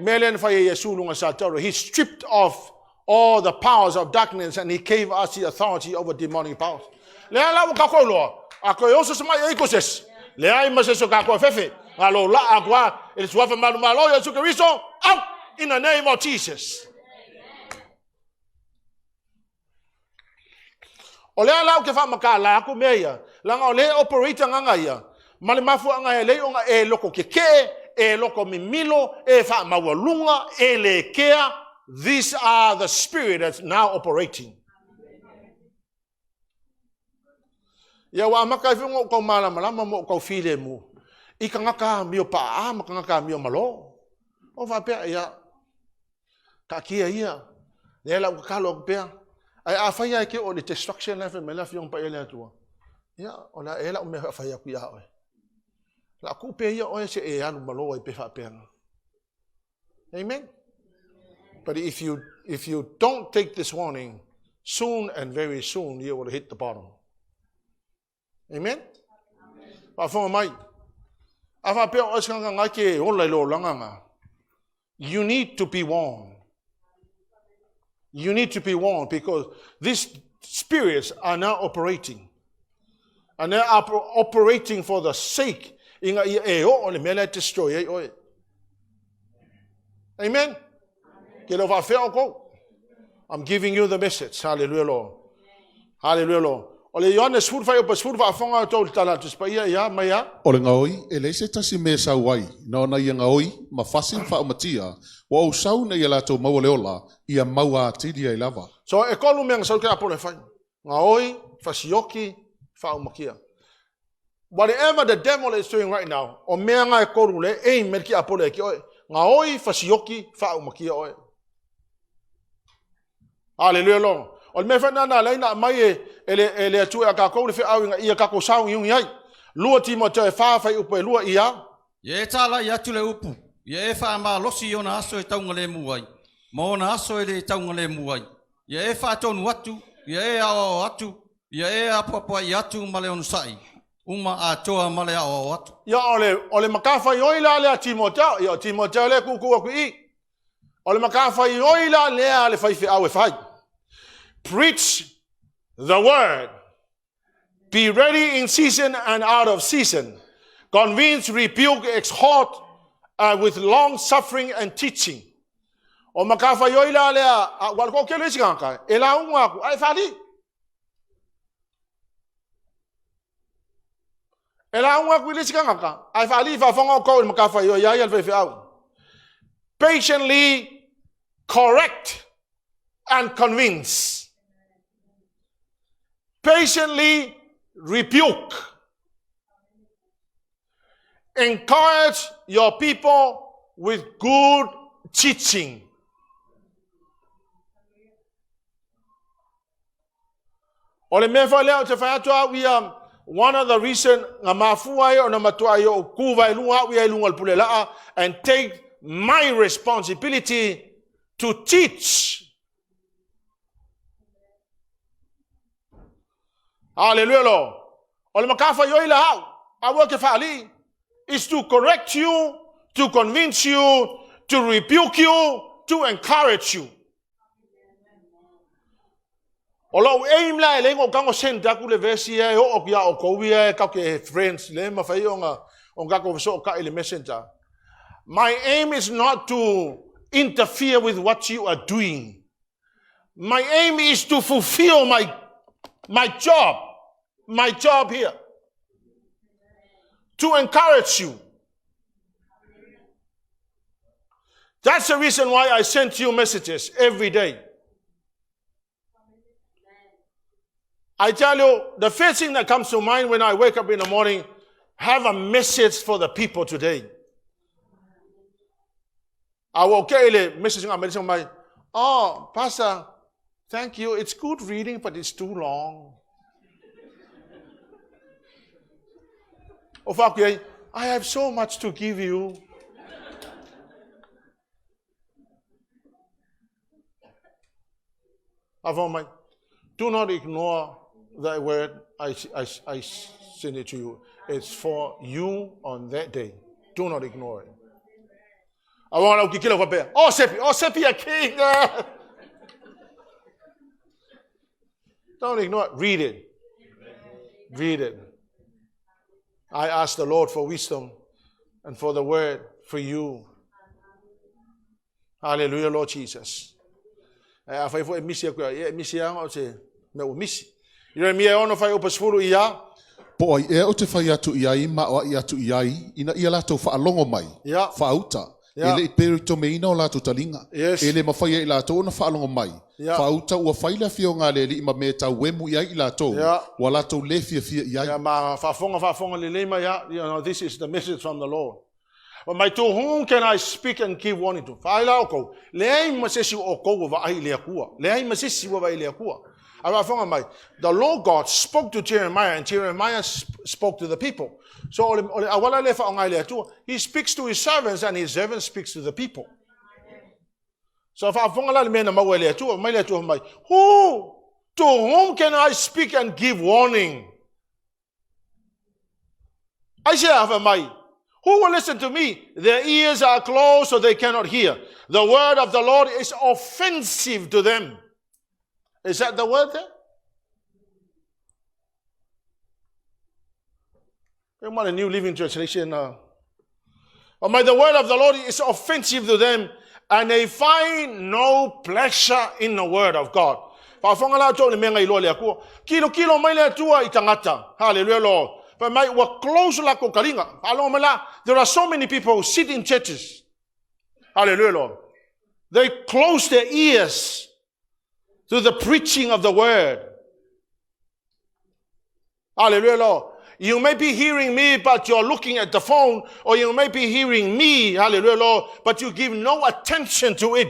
Speaker 1: Melen fa Yesu lunga sa toro. He stripped off all the powers of darkness and he gave us the authority over demonic powers. Le ala ka ko lo. Ako yo so ma e koses. Le ai ma se so ka ko fefe. Alo la agua el suave malo Yesu Cristo out in the name of Jesus. O le ala ke fa makala ku meia. La nga le operator nga ia. Male mafu nga le nga e loko keke. E loko mimilo, e fa mawalunga, e le kea. These are the spirit that's now operating. Ya wa maka fingo ko malama mo ko file mo. Ika nga ka mio pa maka nga ka mio malo. O va pe ya. Ka kia ia. Le la ka lo pe. Ai a ya ke o le destruction level me la fiong pa ele tua. Ya, ona ela o me fa ya ku ya. La kupe ia o se e anu malo pe fa pe. Amen. But if you don't take this warning, soon and very soon you will hit the bottom. Amen. Pa fo mai. Afa pe o se nga ke o le lo langa. You need to be warned. You need to be warned because these spirits are now operating. And they are operating for the sake inga e o le mele destroy e. Amen. Kilo va fe ko. I'm giving you the message. Hallelujah, Lord. Hallelujah, Lord. O le Ioane sfur fai o pa sfur whaafonga o tau tala tu spaia ia mai a.
Speaker 2: O le ngaoi, e le se tasi me sa wai, na ona ia ngaoi, ma fasin wha matia, wa o sau na ia lato maua leola, ia maua atili ai lava.
Speaker 1: So e kolu mea ngasau ke apole fai. Ngaoi, fasioki, whaumakia. Whatever the devil is doing right now, o mea ngai kolu le, ei merki apole ki oe. Ngaoi, fasioki, whaumakia oe. Hallelujah long. O me fana na leina mai ele atu a ka ko le fe au ia ka ko sau yung yai. Lua Timoteo fa fa upo lua ia.
Speaker 3: Ye tala ya tule upu. Ye fa ma losi ona aso e taunga le muai. Mo na aso e le taunga le muai. Ye fa tonu atu, ye a atu, ye a papa yatu male on sai. Uma a toa male a atu.
Speaker 1: Ya ole makafa yoila le Timoteo, ya Timoteo le ku ku i. Ole makafa yoila le ale fa fe au fa. Preach the word. Be ready in season and out of season. Convince, rebuke, exhort with long suffering and teaching. O makafa yoila lea wal ko kele singa ela unga ku ai fali. Ela unga ku le singa ka ai fali fa fonga ko makafa yo ya yal fe au. Patiently correct and convince. Patiently rebuke. Encourage your people with good teaching. Ole me fa leo te fa atua we one of the reason nga mafuai o na matua yo kuva ilunga we ilunga pulela and take my responsibility to teach. Hallelujah, Lord. Ole makafa yo ila hau. Awo ke fali is to correct you, to convince you, to rebuke you, to encourage you. Olo aim la le ngo kango senta ku le versi e o kia o ko wi e ka ke friends le ma fa yonga on ka ko so ka ile messenger. My aim is not to interfere with what you are doing. My aim is to fulfill my job here. To encourage you. That's the reason why I sent you messages every day. I tell you, the first thing that comes to mind when I wake up in the morning, have a message for the people today. I will get message my oh, Pastor, thank you. It's good reading, but it's too long. I have so much to give you. Do not ignore the word I send it to you. It's for you on that day. Do not ignore it. I want to kill a bear. Oh, Sepi, a king. Don't ignore it. Read it. Read it. I ask the Lord for wisdom and for the word for you. Hallelujah, Lord Jesus. I fai fo misi ko misi o se me o misi. Ira mi ono fai o pasfuru ia.
Speaker 2: Po ai e o te fai atu iai ma o ia atu iai ina ia lato fa alongo mai. Fa auta. Ele perito me ina o lato talinga. Ele mafai e lato na fa alongo mai. Fa auta ua fai la fio ngale li ma meta wemu iai lato. Wa lato le fia iai.
Speaker 1: Ya ma fa fonga le lema ya. You know, this is the message from the Lord. But my to whom can I speak and give warning to? Fa ila oko. Le ai masesi oko wa ai le akua. Le ai masesi wa ai le akua. The Lord God spoke to Jeremiah, and Jeremiah spoke to the people. So he speaks to his servants, and his servants speaks to the people. So to whom can I speak and give warning? I say, who will listen to me? Their ears are closed, so they cannot hear. The word of the Lord is offensive to them. Is that the word there? I want a New Living Translation now. The word of the Lord is offensive to them, and they find no pleasure in the word of God. Whaafonga la tō ni menga I loa lea kua. Kilo mai lea tua I tangata. Hallelujah, Lord. But mai wa close la ko karinga. Along mala, there are so many people who sit in churches. Hallelujah, Lord. They close their ears to the preaching of the word. Hallelujah, Lord. You may be hearing me, but you're looking at the phone, or you may be hearing me, hallelujah, Lord, but you give no attention to it.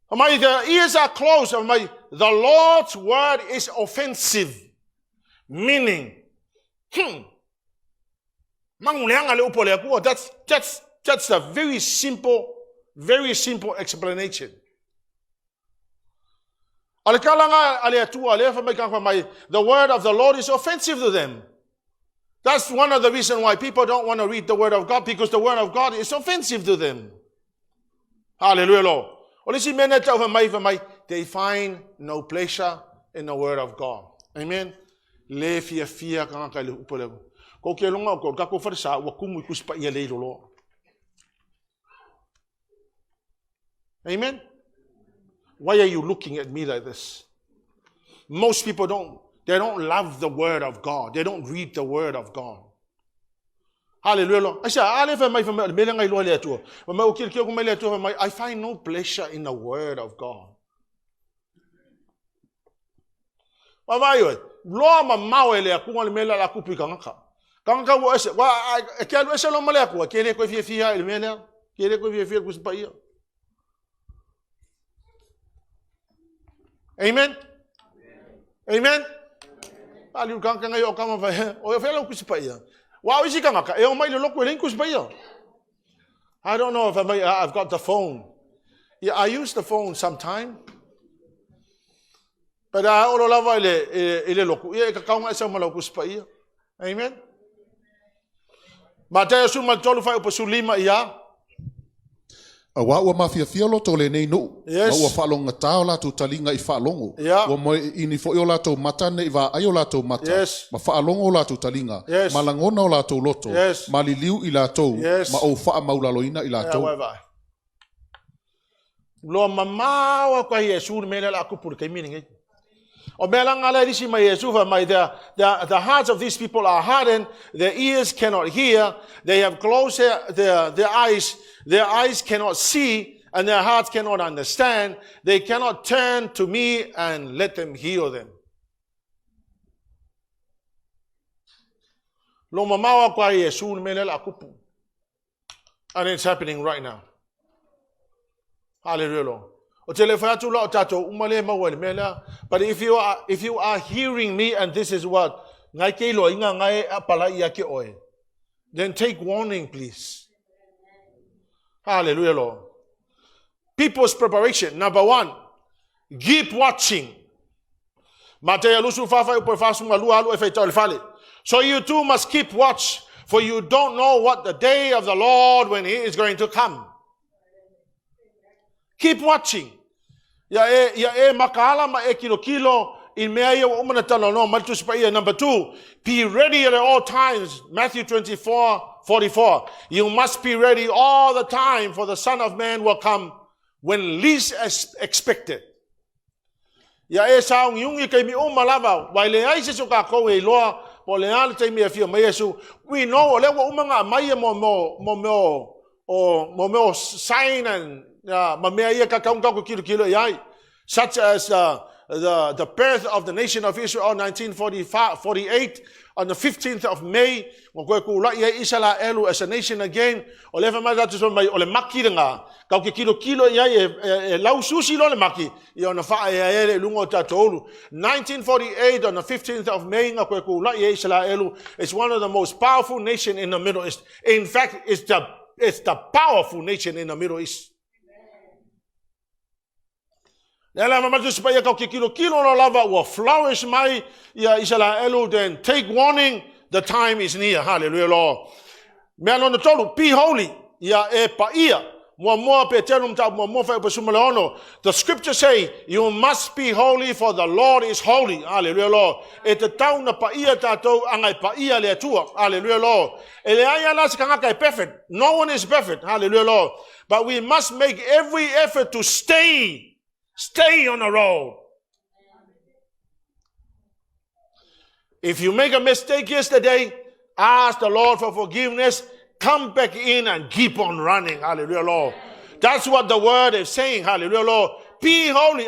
Speaker 1: The ears are closed. The Lord's word is offensive. Meaning, that's a very simple explanation. The word of the Lord is offensive to them. That's one of the reasons why people don't want to read the word of God, because the word of God is offensive to them. Hallelujah, Lord. They find no pleasure in the word of God. Amen. Amen. Why are you looking at me like this? Most people don't love the word of God. They don't read the word of God. Hallelujah. I find no pleasure in the word of God. Amen. Amen. I don't know if I've got the phone. Yeah, I use the phone sometime. But Amen. MATAIO suma tolu fai upa sulima ia.
Speaker 2: Wa ua mafia loto le nei no.
Speaker 1: Yes.
Speaker 2: Wa ua whaalonga tao lato talinga I whaalongo.
Speaker 1: Yeah.
Speaker 2: Wa mo ini fo o lato mata ne iwa ayo lato mata.
Speaker 1: Yes.
Speaker 2: Ma whaalongo o lato talinga.
Speaker 1: Yes.
Speaker 2: Ma langona o lato loto.
Speaker 1: Yes.
Speaker 2: Ma liliu I lato.
Speaker 1: Yes.
Speaker 2: Ma o wha maulaloina I lato.
Speaker 1: Lo mamawa kwa Yesu mele la kupur kai meaning. O mela ngala disi ma Yesu fa mai the hearts of these people are hardened, their ears cannot hear, they have closed their eyes. Their eyes cannot see, and their hearts cannot understand. They cannot turn to me and let them heal them. Lo mamawa kwa Yesu mele la kupu. And it's happening right now. Hallelujah. But if you are hearing me and this is what, then take warning, please. Hallelujah, Lord. People's preparation. Number one, keep watching. So you too must keep watch, for you don't know what the day of the Lord when He is going to come. Keep watching. Number two, be ready at all times. Matthew 24:44. You must be ready all the time, for the Son of Man will come when least expected. We know sign and such as the birth of the nation of Israel 1948 on the 15th of May, as a nation again. 1948 on the 15th of May is one of the most powerful nations in the Middle East. In fact, it's the powerful nation in the Middle East. Will flourish my then take warning, the time is near. Hallelujah, Lord. Be holy. The scripture say, you must be holy for the Lord is holy. Hallelujah, Lord. E te tau na paia tātou angai paia le atua. Hallelujah, Lord. E le aia nasi kangaka e perfect. No one is perfect. Hallelujah, Lord. But we must make every effort to stay on the road. If you make a mistake yesterday, ask the Lord for forgiveness. Come back in and keep on running. Hallelujah, Lord. That's what the word is saying. Hallelujah, Lord. Be holy.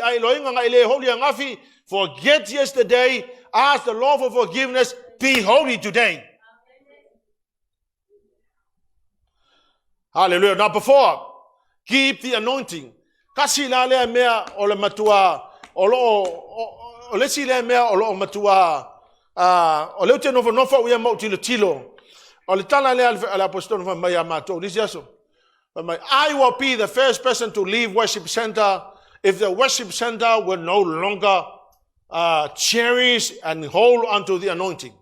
Speaker 1: Forget yesterday. Ask the Lord for forgiveness. Be holy today. Hallelujah. Number 4. Keep the anointing. Kasi la le mea o le matua o le si le mea o lo matua o le te no fa uia mo tilo. O le tala le al apostol fa mai amato. This yaso. I will be the first person to leave worship center if the worship center will no longer cherish and hold onto the anointing.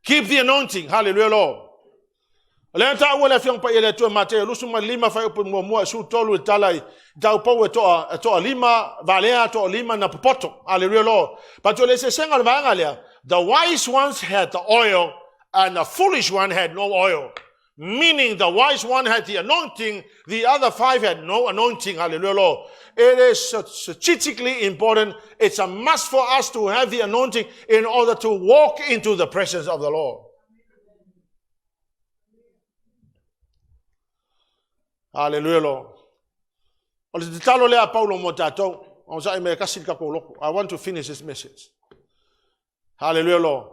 Speaker 1: Keep the anointing. Hallelujah, Lord. Le ta wala fiang pa ile to MATAIO lusuma lima fa upu mo su tolu talai da po to lima valea to lima na popoto. Hallelujah, Lord. But to le se senga va the wise ones had the oil and the foolish one had no oil. Meaning the wise one had the anointing, the other 5 had no anointing. Hallelujah, Lord. It is strategically important. It's a must for us to have the anointing in order to walk into the presence of the Lord. Hallelujah, Lord. I want to finish this message. Hallelujah, Lord.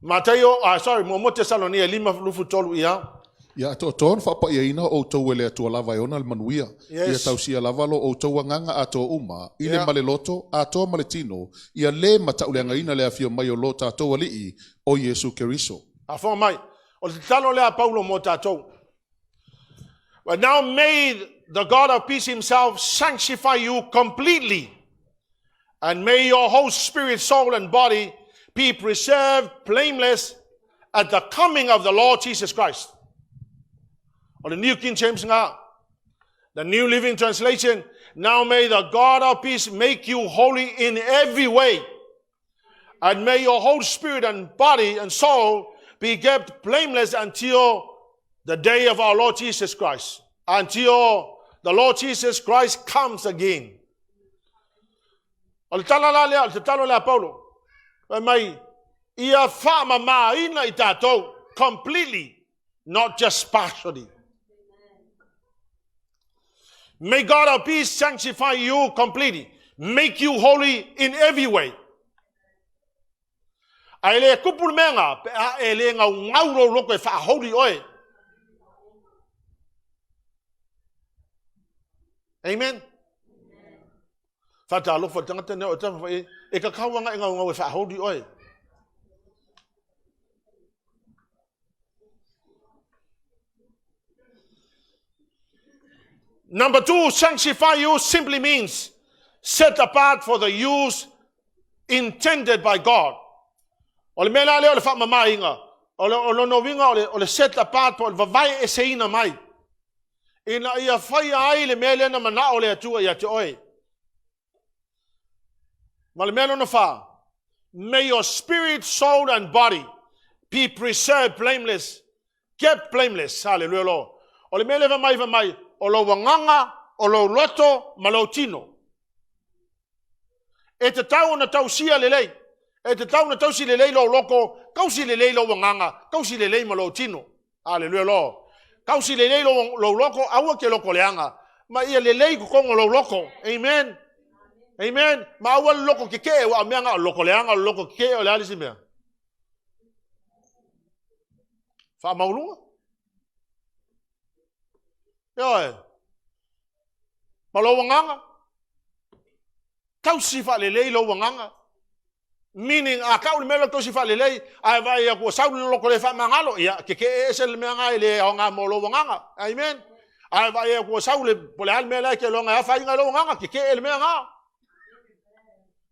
Speaker 1: MATAIO, mo TESALONIA 5:12 ia.
Speaker 2: Ya to ton fa pa ina o to wele to lava ona al manuia. Ia tausia lava lo o to nganga ato uma ile maleloto ato maletino ia le mataulenga ina le afio mai o lota to ali o Yesu Keriso. Afo mai o talo le Paulo mo tato.
Speaker 1: But now may the God of peace himself sanctify you completely, and may your whole spirit, soul, and body be preserved blameless at the coming of the Lord Jesus Christ. Or the New King James, the New Living Translation, now may the God of peace make you holy in every way, and may your whole spirit and body and soul be kept blameless until the day of our Lord Jesus Christ, until the Lord Jesus Christ comes again. Completely, not just partially. May God of peace sanctify you completely, make you holy in every way. Amen. Number 2, sanctify you simply means set apart for the use intended by God. Ole mela le ole fa mama inga. Ole no winga ole set apart for vai eseina mai. Ina ia fai ai le mele na mana ole atua ia te oi. Male melo no fa. May your spirit, soul, and body be preserved blameless, kept blameless. Hallelujah, Lord. Ole mele va mai. Olo wanganga, olo loto, malotino. E te tau na tau sia lelei. E te tau na tau si lelei lo loko, kau si lelei lo wanganga, kau si lelei malotino. Hallelujah, Lord. Kau si lelei lo loko, aua ke loko leanga. Ma ia lelei kukongo lo loko. Amen. Amen. Ma aua loko kike, wa meanga loko leanga, loko kike, o le alisi mea. Fa maulunga. Yo, malo wanganga. Kau sifa lelei lo wanganga. Meaning, kau le melo kau sifa lelei, ai vai aku saul lo ko le fa mangalo, ya ke esel menga ile nga mo lo wanganga. Amen. Ai vai aku saul le pole al mela ke lo nga fa nga lo wanganga, ke el menga.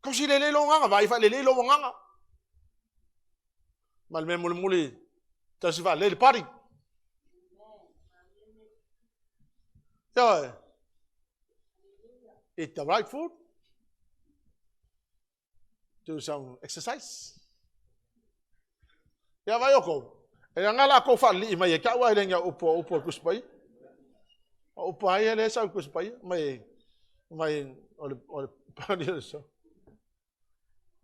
Speaker 1: Kau si lelei lo wanganga, vai fa lelei lo wanganga. Mal me muli. Tasi wha lele pari. Yeah. Eat the right food. Do some exercise. Ya vai oko. E ngala ko fa li mai ka wa lenga upo kuspai. Upo ai le sa kuspai mai ole pani so.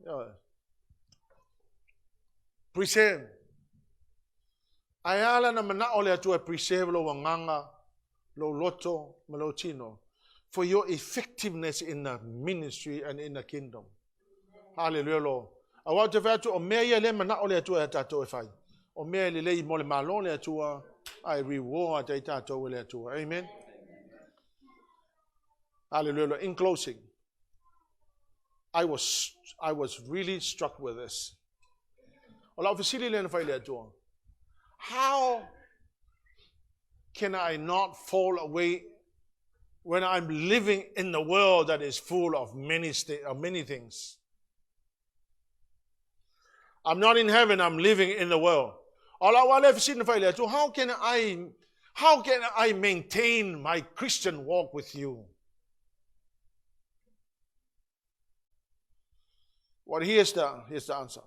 Speaker 1: Ya. Preserve. Ayala na mana ole atu preserve lo wanganga lo loto malotino for your effectiveness in the ministry and in the kingdom. Hallelujah, Lord. I want to say to Omeya le mana ole atu tato e fai. Omeya le mole malon le atu I reward ai tato le atu. Amen. Hallelujah. In closing, I was really struck with this. How can I not fall away when I'm living in the world that is full of many things? I'm not in heaven, I'm living in the world. How can I maintain my Christian walk with you? Well, here's the answer.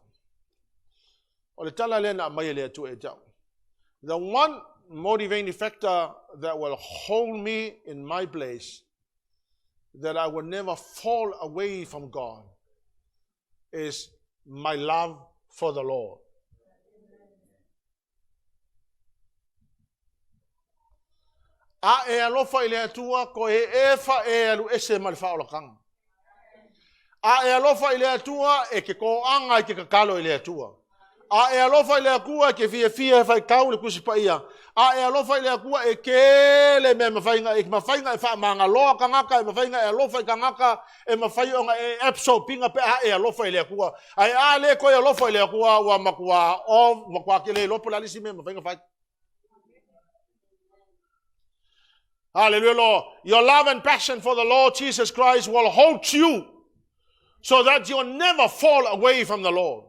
Speaker 1: The one motivating factor that will hold me in my place, that I will never fall away from God, is my love for the Lord. A e alofa ile atua ko e efa e alu ese malfa olakang. A e alofa ile atua e ke ko anga ke kakalo ile atua. A e alofa ile akua ke fie fai kau le kusipaia. A e alofa ile akua e kele me mafainga e fa manga loa kangaka e mafainga e alofa kangaka e mafainga e epso pinga pe a e alofa ile akua. Ai a le ko e alofa ile akua wa makua o makua ke le lopo la lisi me mafainga fai. Hallelujah, Lord. Your love and passion for the Lord Jesus Christ will hold you so that you'll never fall away from the Lord.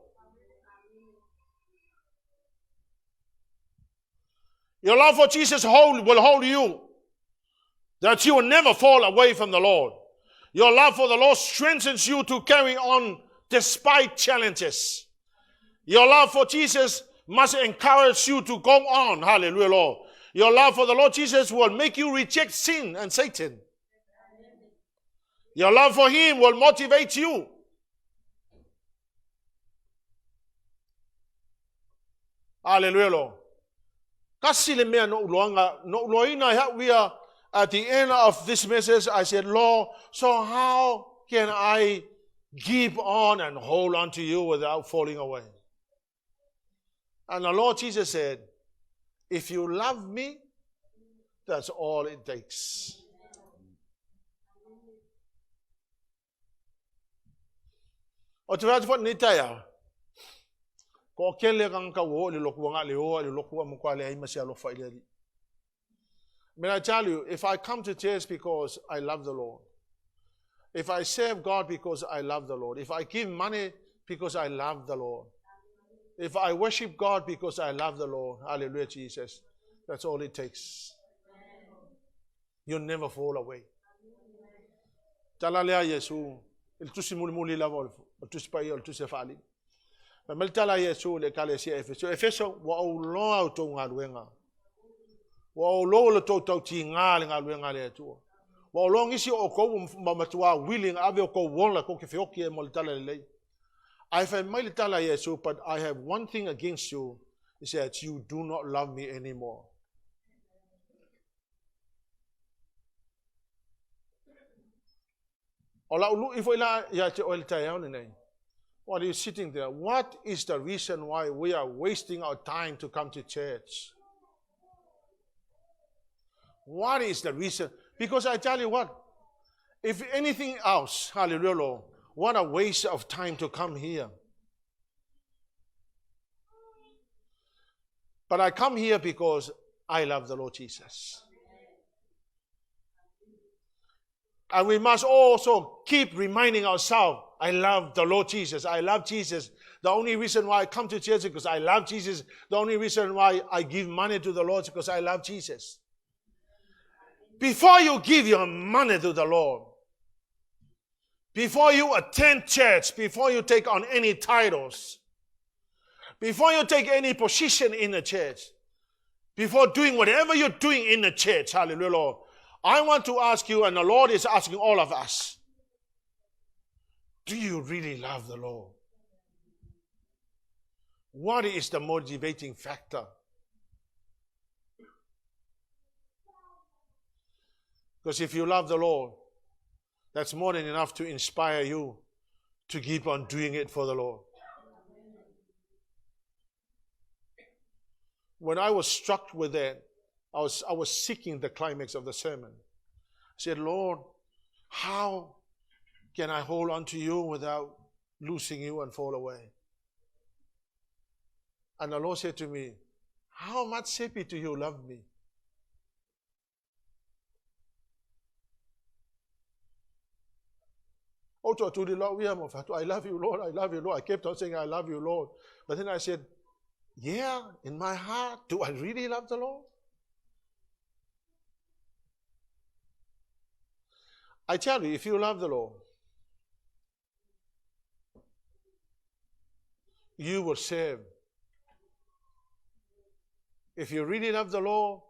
Speaker 1: Your love for Jesus will hold you that you will never fall away from the Lord. Your love for the Lord strengthens you to carry on despite challenges. Your love for Jesus must encourage you to go on. Hallelujah, Lord. Your love for the Lord Jesus will make you reject sin and Satan. Your love for Him will motivate you. Hallelujah, Lord. We are at the end of this message. I said, Lord, so how can I keep on and hold on to you without falling away? And the Lord Jesus said, if you love me, that's all it takes. O te whātua nitaya, ko kele kanga wo le loku nga le o le loku mo kwa le ai masi alofa ile. May I tell you, if I come to church because I love the Lord, if I serve God because I love the Lord, if I give money because I love the Lord, if I worship God because I love the Lord, hallelujah, Jesus, that's all it takes. You'll never fall away. Talalea Yesu, il tusi muli la volfo, il tusi pa il tusi fali. Ma meltala Yesu le kale si EFESO. EFESO wa o lo auto ngaluenga. Wa o lo le to ti ngale ngaluenga le tu. Wa o lo ngisi o ko matua willing ave o ko wonla ko ke fioki e moltala le. I have militala Yesu, but I have one thing against you, is that you do not love me anymore. What are you sitting there? What is the reason why we are wasting our time to come to church? What is the reason? Because I tell you what, if anything else, hallelujah, Lord, what a waste of time to come here. But I come here because I love the Lord Jesus. And we must also keep reminding ourselves I love the Lord Jesus. I love Jesus. The only reason why I come to church is because I love Jesus. The only reason why I give money to the Lord is because I love Jesus. Before you give your money to the Lord, before you attend church, before you take on any titles, before you take any position in the church, before doing whatever you're doing in the church, hallelujah, Lord, I want to ask you, and the Lord is asking all of us, do you really love the Lord? What is the motivating factor? Because if you love the Lord, that's more than enough to inspire you to keep on doing it for the Lord. When I was struck with that, I was seeking the climax of the sermon. I said, Lord, how can I hold on to you without losing you and fall away? And the Lord said to me, how much, Sepi, do you love me? Oh, to the Lord, I love you, Lord, I love you, Lord. I kept on saying, I love you, Lord. But then I said, yeah, in my heart, do I really love the Lord? I tell you, if you love the Lord, you will serve. If you really love the Lord,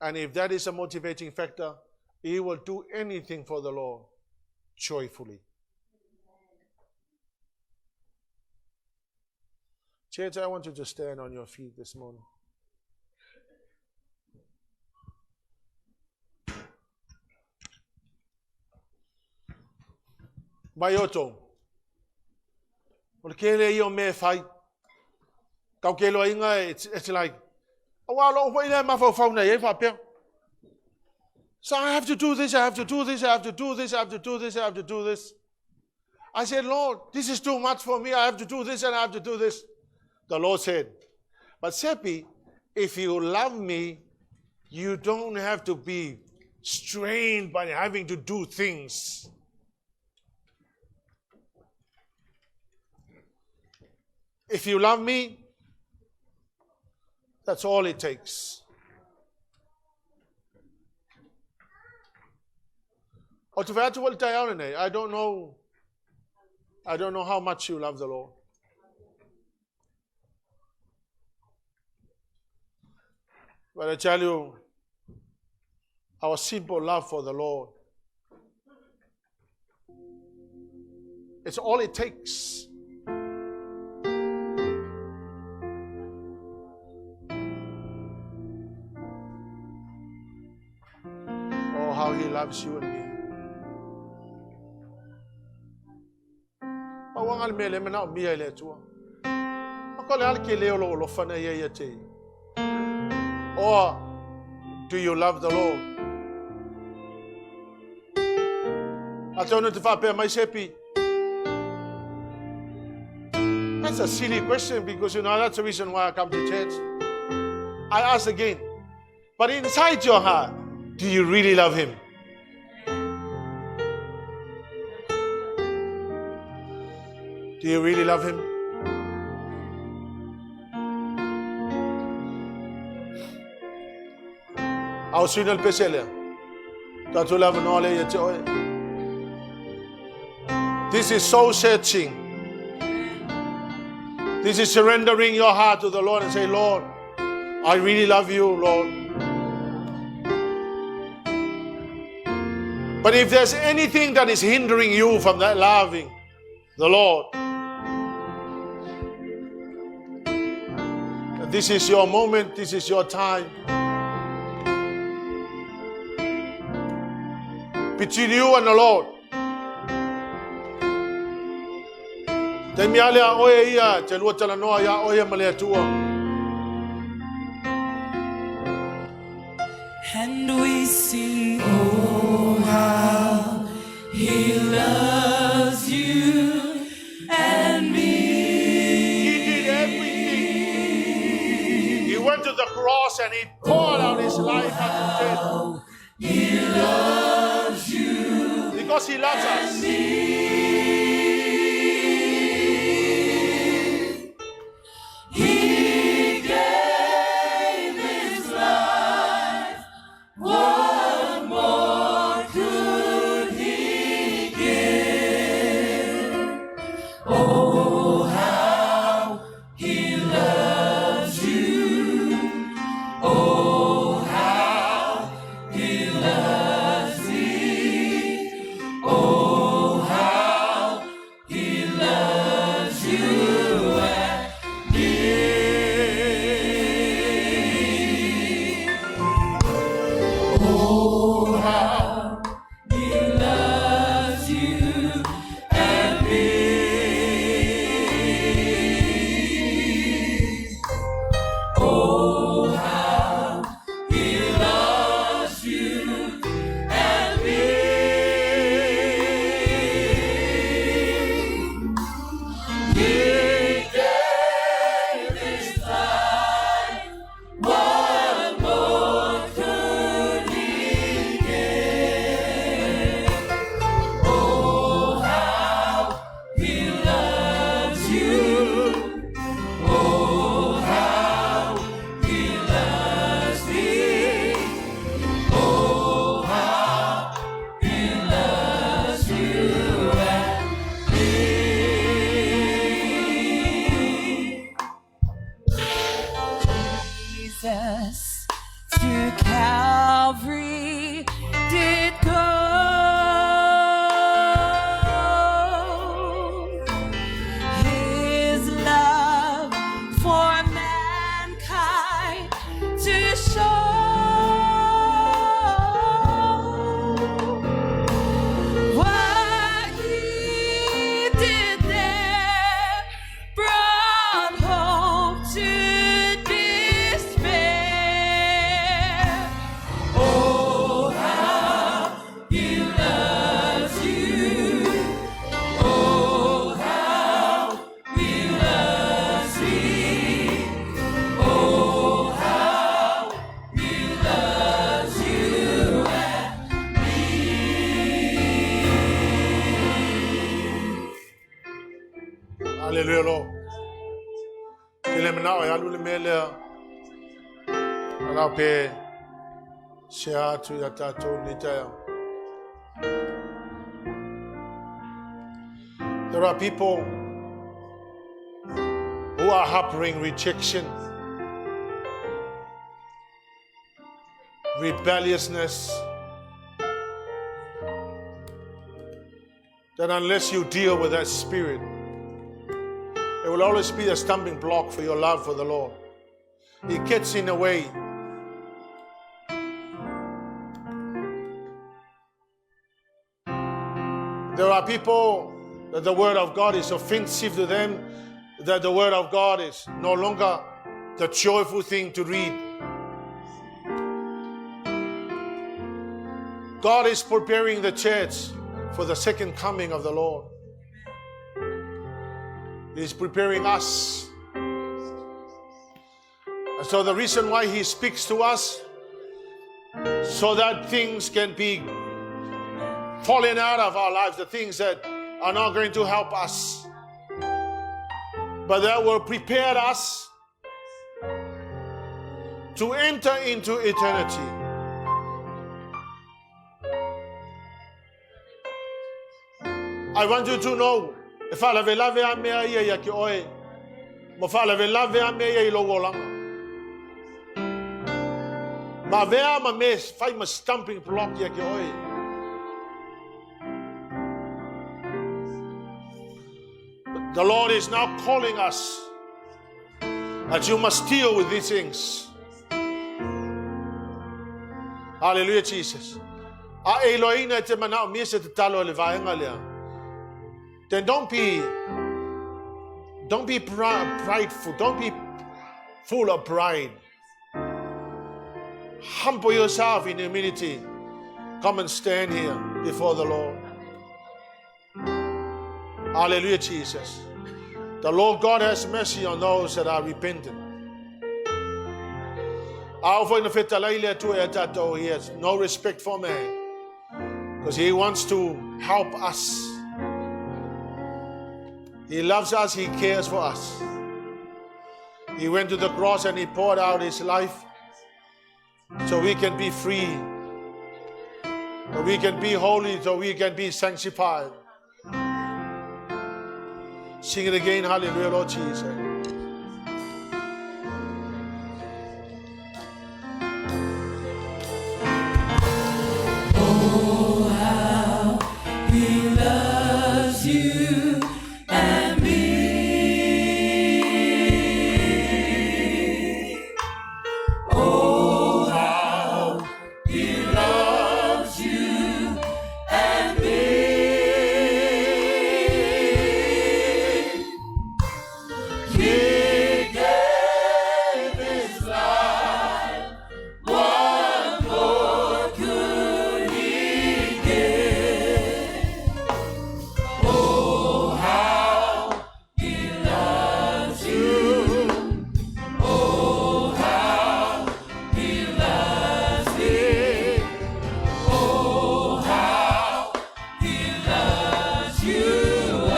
Speaker 1: and if that is a motivating factor, you will do anything for the Lord joyfully. Church, I want you to stand on your feet this morning. Bayoto. It's like, so I have to do this, I have to do this, I have to do this, I have to do this, I have to do this. I said, Lord, this is too much for me. I have to do this and I have to do this. The Lord said, but Sepi, if you love me, you don't have to be strained by having to do things. If you love me, that's all it takes. I don't know how much you love the Lord. But I tell you, our simple love for the Lord, it's all it takes. Oh, how He loves you and me. Or do you love the Lord? I don't know if I pay my Sepi. That's a silly question because, that's the reason why I come to church. I ask again, but inside your heart, do you really love Him? Do you really love Him? Our sinal pesele. Tatu love knowledge. This is soul searching. This is surrendering your heart to the Lord and say, Lord, I really love you, Lord. But if there's anything that is hindering you from that loving the Lord, this is your moment, this is your time. Between you and the Lord.
Speaker 4: And we see, oh, how He loves you and me.
Speaker 1: He did everything. He went to the cross and He poured out His life unto death.
Speaker 4: He loves you
Speaker 1: because He loves us. Hallelujah, Lord. Ele menao e alu le mele. Ala pe shea tu ya tatou ni tae. There are people who are harboring rejection, rebelliousness, that unless you deal with that spirit, it will always be a stumbling block for your love for the Lord. It gets in the way. There are people that the Word of God is offensive to them, that the Word of God is no longer the joyful thing to read. God is preparing the church for the second coming of the Lord. He is preparing us. And so the reason why He speaks to us, so that things can be falling out of our lives, the things that are not going to help us, but that will prepare us to enter into eternity. I want you to know, if I love Lavea mea ia ia ki oe, mo fa love Lavea mea ia lo wolanga. Ma vea ma me fai ma stumbling block ia ki oe. The Lord is now calling us that you must deal with these things. Hallelujah, Jesus. A Eloina te mana mi se te talo le vaenga lea. Then don't be prideful. Don't be full of pride. Humble yourself in humility. Come and stand here before the Lord. Hallelujah, Jesus. The Lord God has mercy on those that are repentant. He has no respect for man, because He wants to help us. He loves us, He cares for us. He went to the cross and He poured out His life so we can be free, so we can be holy, so we can be sanctified. Sing it again, hallelujah, Lord Jesus.
Speaker 4: Oh, how He loves you and me. Oh, how He loves you and me. He gave His life. What more could He give? Oh, how He loves you. Oh, how He loves me. Oh, how He loves you and me.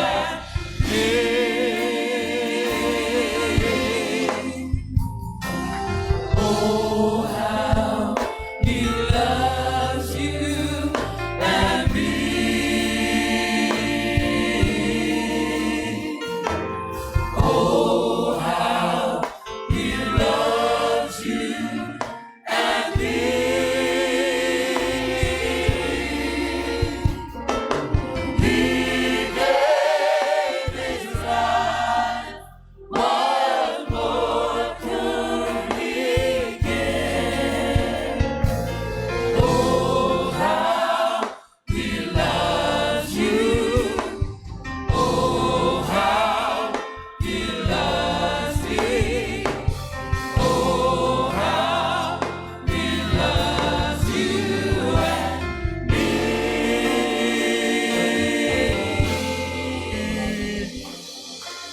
Speaker 4: Oh, how He loves you and me. Oh, how He loves you and me. He gave His life. What more could He give? Oh, how He loves you. Oh, how He loves me. Oh, how He loves you and me.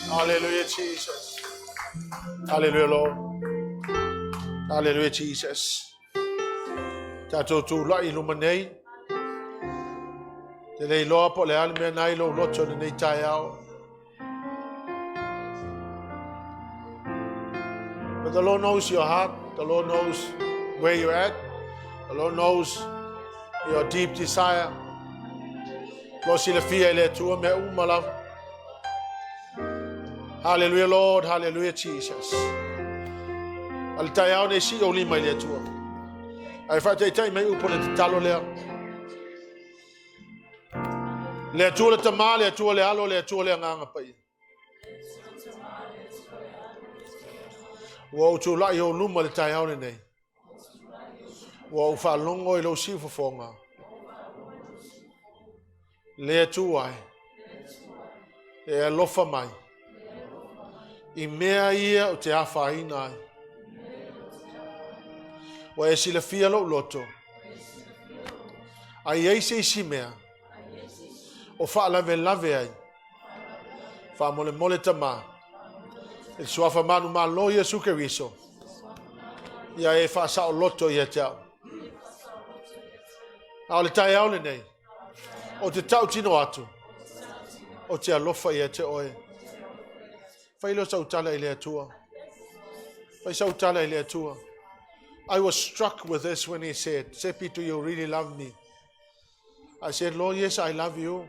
Speaker 1: Hallelujah, Jesus. Hallelujah, Lord. Hallelujah, Jesus. Tato tu la iluma nei. Te lei loa po le almea nai lo loto nei tai au. the Lord knows your heart. The Lord knows where you're at. The Lord knows your deep desire. Lord, sila fia le tua me umalam. Hallelujah, Lord. Hallelujah, Jesus. Al tayao ne si oli mai le tua. Ai fa tai mai upole te talo lea. Le tua le tama, le tua le alo, le tua le nganga pai. Wa tu la yo luma le tayao ne nei. Wa fa longo I lo si fonga. Le tua ai. E lofa mai. I mea ia o te awhaina ai. Wa e sila fia lo loto. Ai eise isi mea. O wha lave ai. Wha mole tama. E suafa manu ma lo Yesu Keriso. Ia e wha sa o loto ia te au. Ao le tai au le nei. O te tau tino atu. O te alofa ia te oe. Failo sautala I le atua. Fai sautala I le atua. I was struck with this when he said, Sepi, do you really love me? I said, Lord, yes, I love you.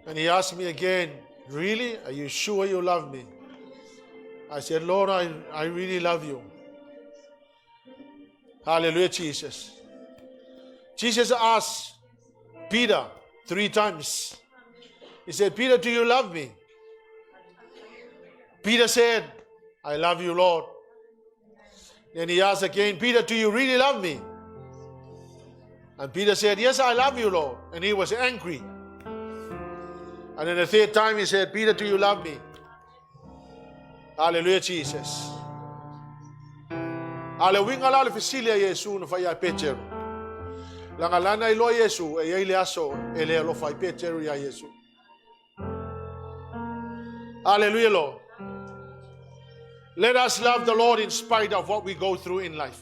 Speaker 1: And he asked me again, really? Are you sure you love me? I said, Lord, I really love you. Hallelujah, Jesus. Jesus asked Peter 3 times. He said, Peter, do you love me? Peter said, I love you, Lord. Then he asked again, Peter, do you really love me? And Peter said, yes, I love you, Lord. And he was angry. And then the 3rd time he said, Peter, do you love me? Hallelujah, Jesus. Alewinga la le fisilia Yesu na fai a Petero. Langa lana ilo Yesu e ele aso ele alo fai Petero ya Yesu. Hallelujah, Lord. Let us love the Lord in spite of what we go through in life.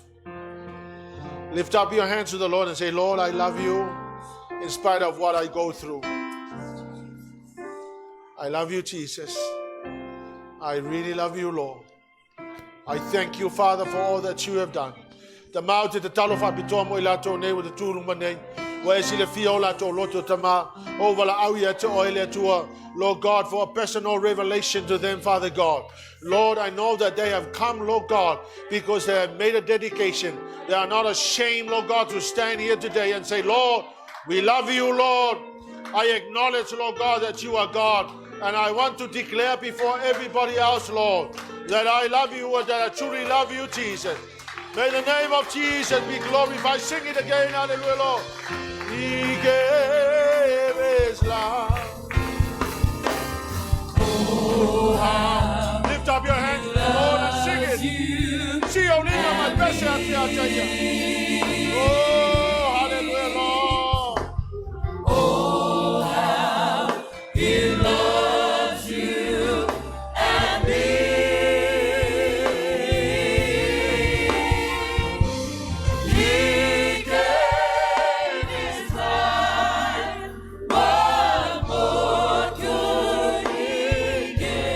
Speaker 1: Lift up your hands to the Lord and say, Lord, I love you in spite of what I go through. I love you, Jesus. I really love you, Lord. I thank you, Father, for all that you have done. Tama o te talofa pitoa mo I lato nei o te tūruma nei. Wa e sile fia o lato loto tama. O wala au ia te oele atua. Lord God, for a personal revelation to them, Father God. Lord, I know that they have come, Lord God, because they have made a dedication. They are not ashamed, Lord God, to stand here today and say, Lord, we love you, Lord. I acknowledge, Lord God, that you are God. And I want to declare before everybody else, Lord, that I love you and that I truly love you, Jesus. May the name of Jesus be glorified. Sing it again, hallelujah, Lord. He gave his life. Lift up your hands to the Lord and sing it. See, only my best out here. Oh, hallelujah, Lord.
Speaker 4: Oh, how he loves you and me. He gave his life. What more could he give?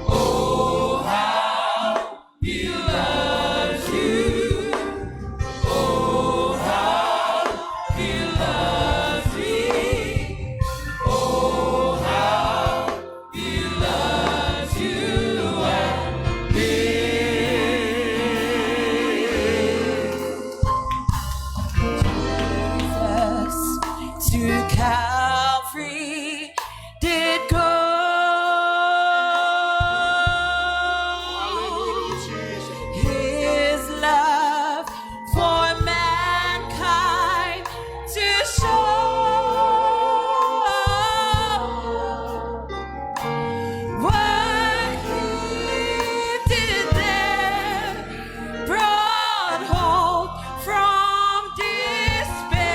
Speaker 4: Oh, how he loves you. Oh, how he loves me. Oh, how he loves you and me. Jesus to Calvary did go.
Speaker 1: Hallelujah, Jesus.
Speaker 4: His love for mankind to show. What he did there brought hope from despair.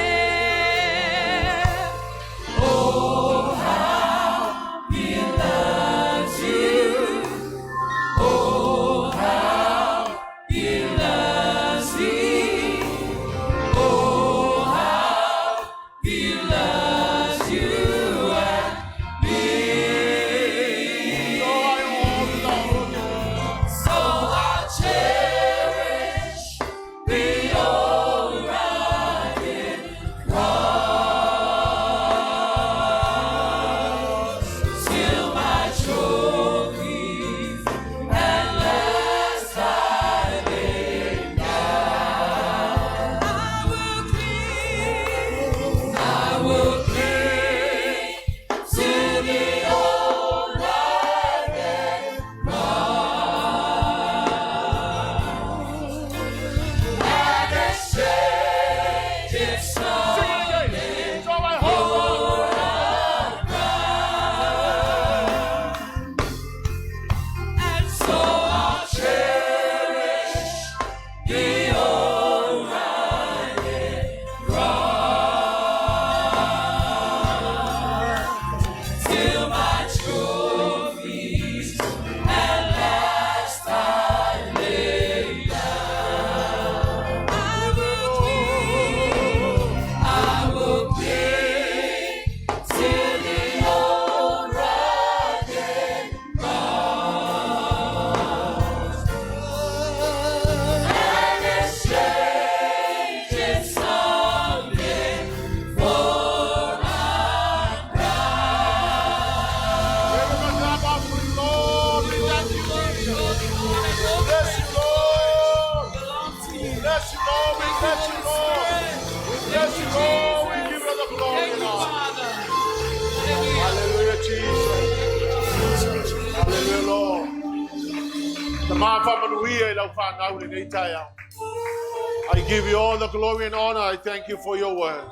Speaker 1: I give you all the glory and honor. I thank you for your word.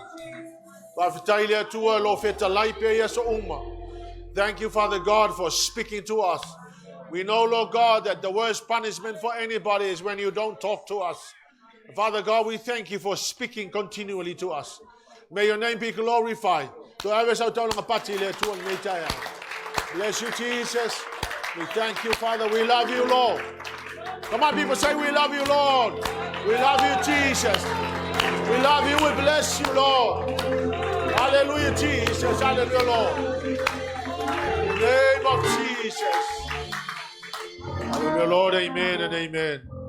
Speaker 1: Thank you, Father God, for speaking to us. We know, Lord God, that the worst punishment for anybody is when you don't talk to us. Father God, we thank you for speaking continually to us. May your name be glorified. Bless you, Jesus. We thank you, Father. We love you, Lord. Come on, people, say we love you, Lord. We love you, Jesus. We love you. We bless you, Lord. Hallelujah, Jesus. Hallelujah, Lord. In the name of Jesus. Hallelujah, Lord. Amen and amen.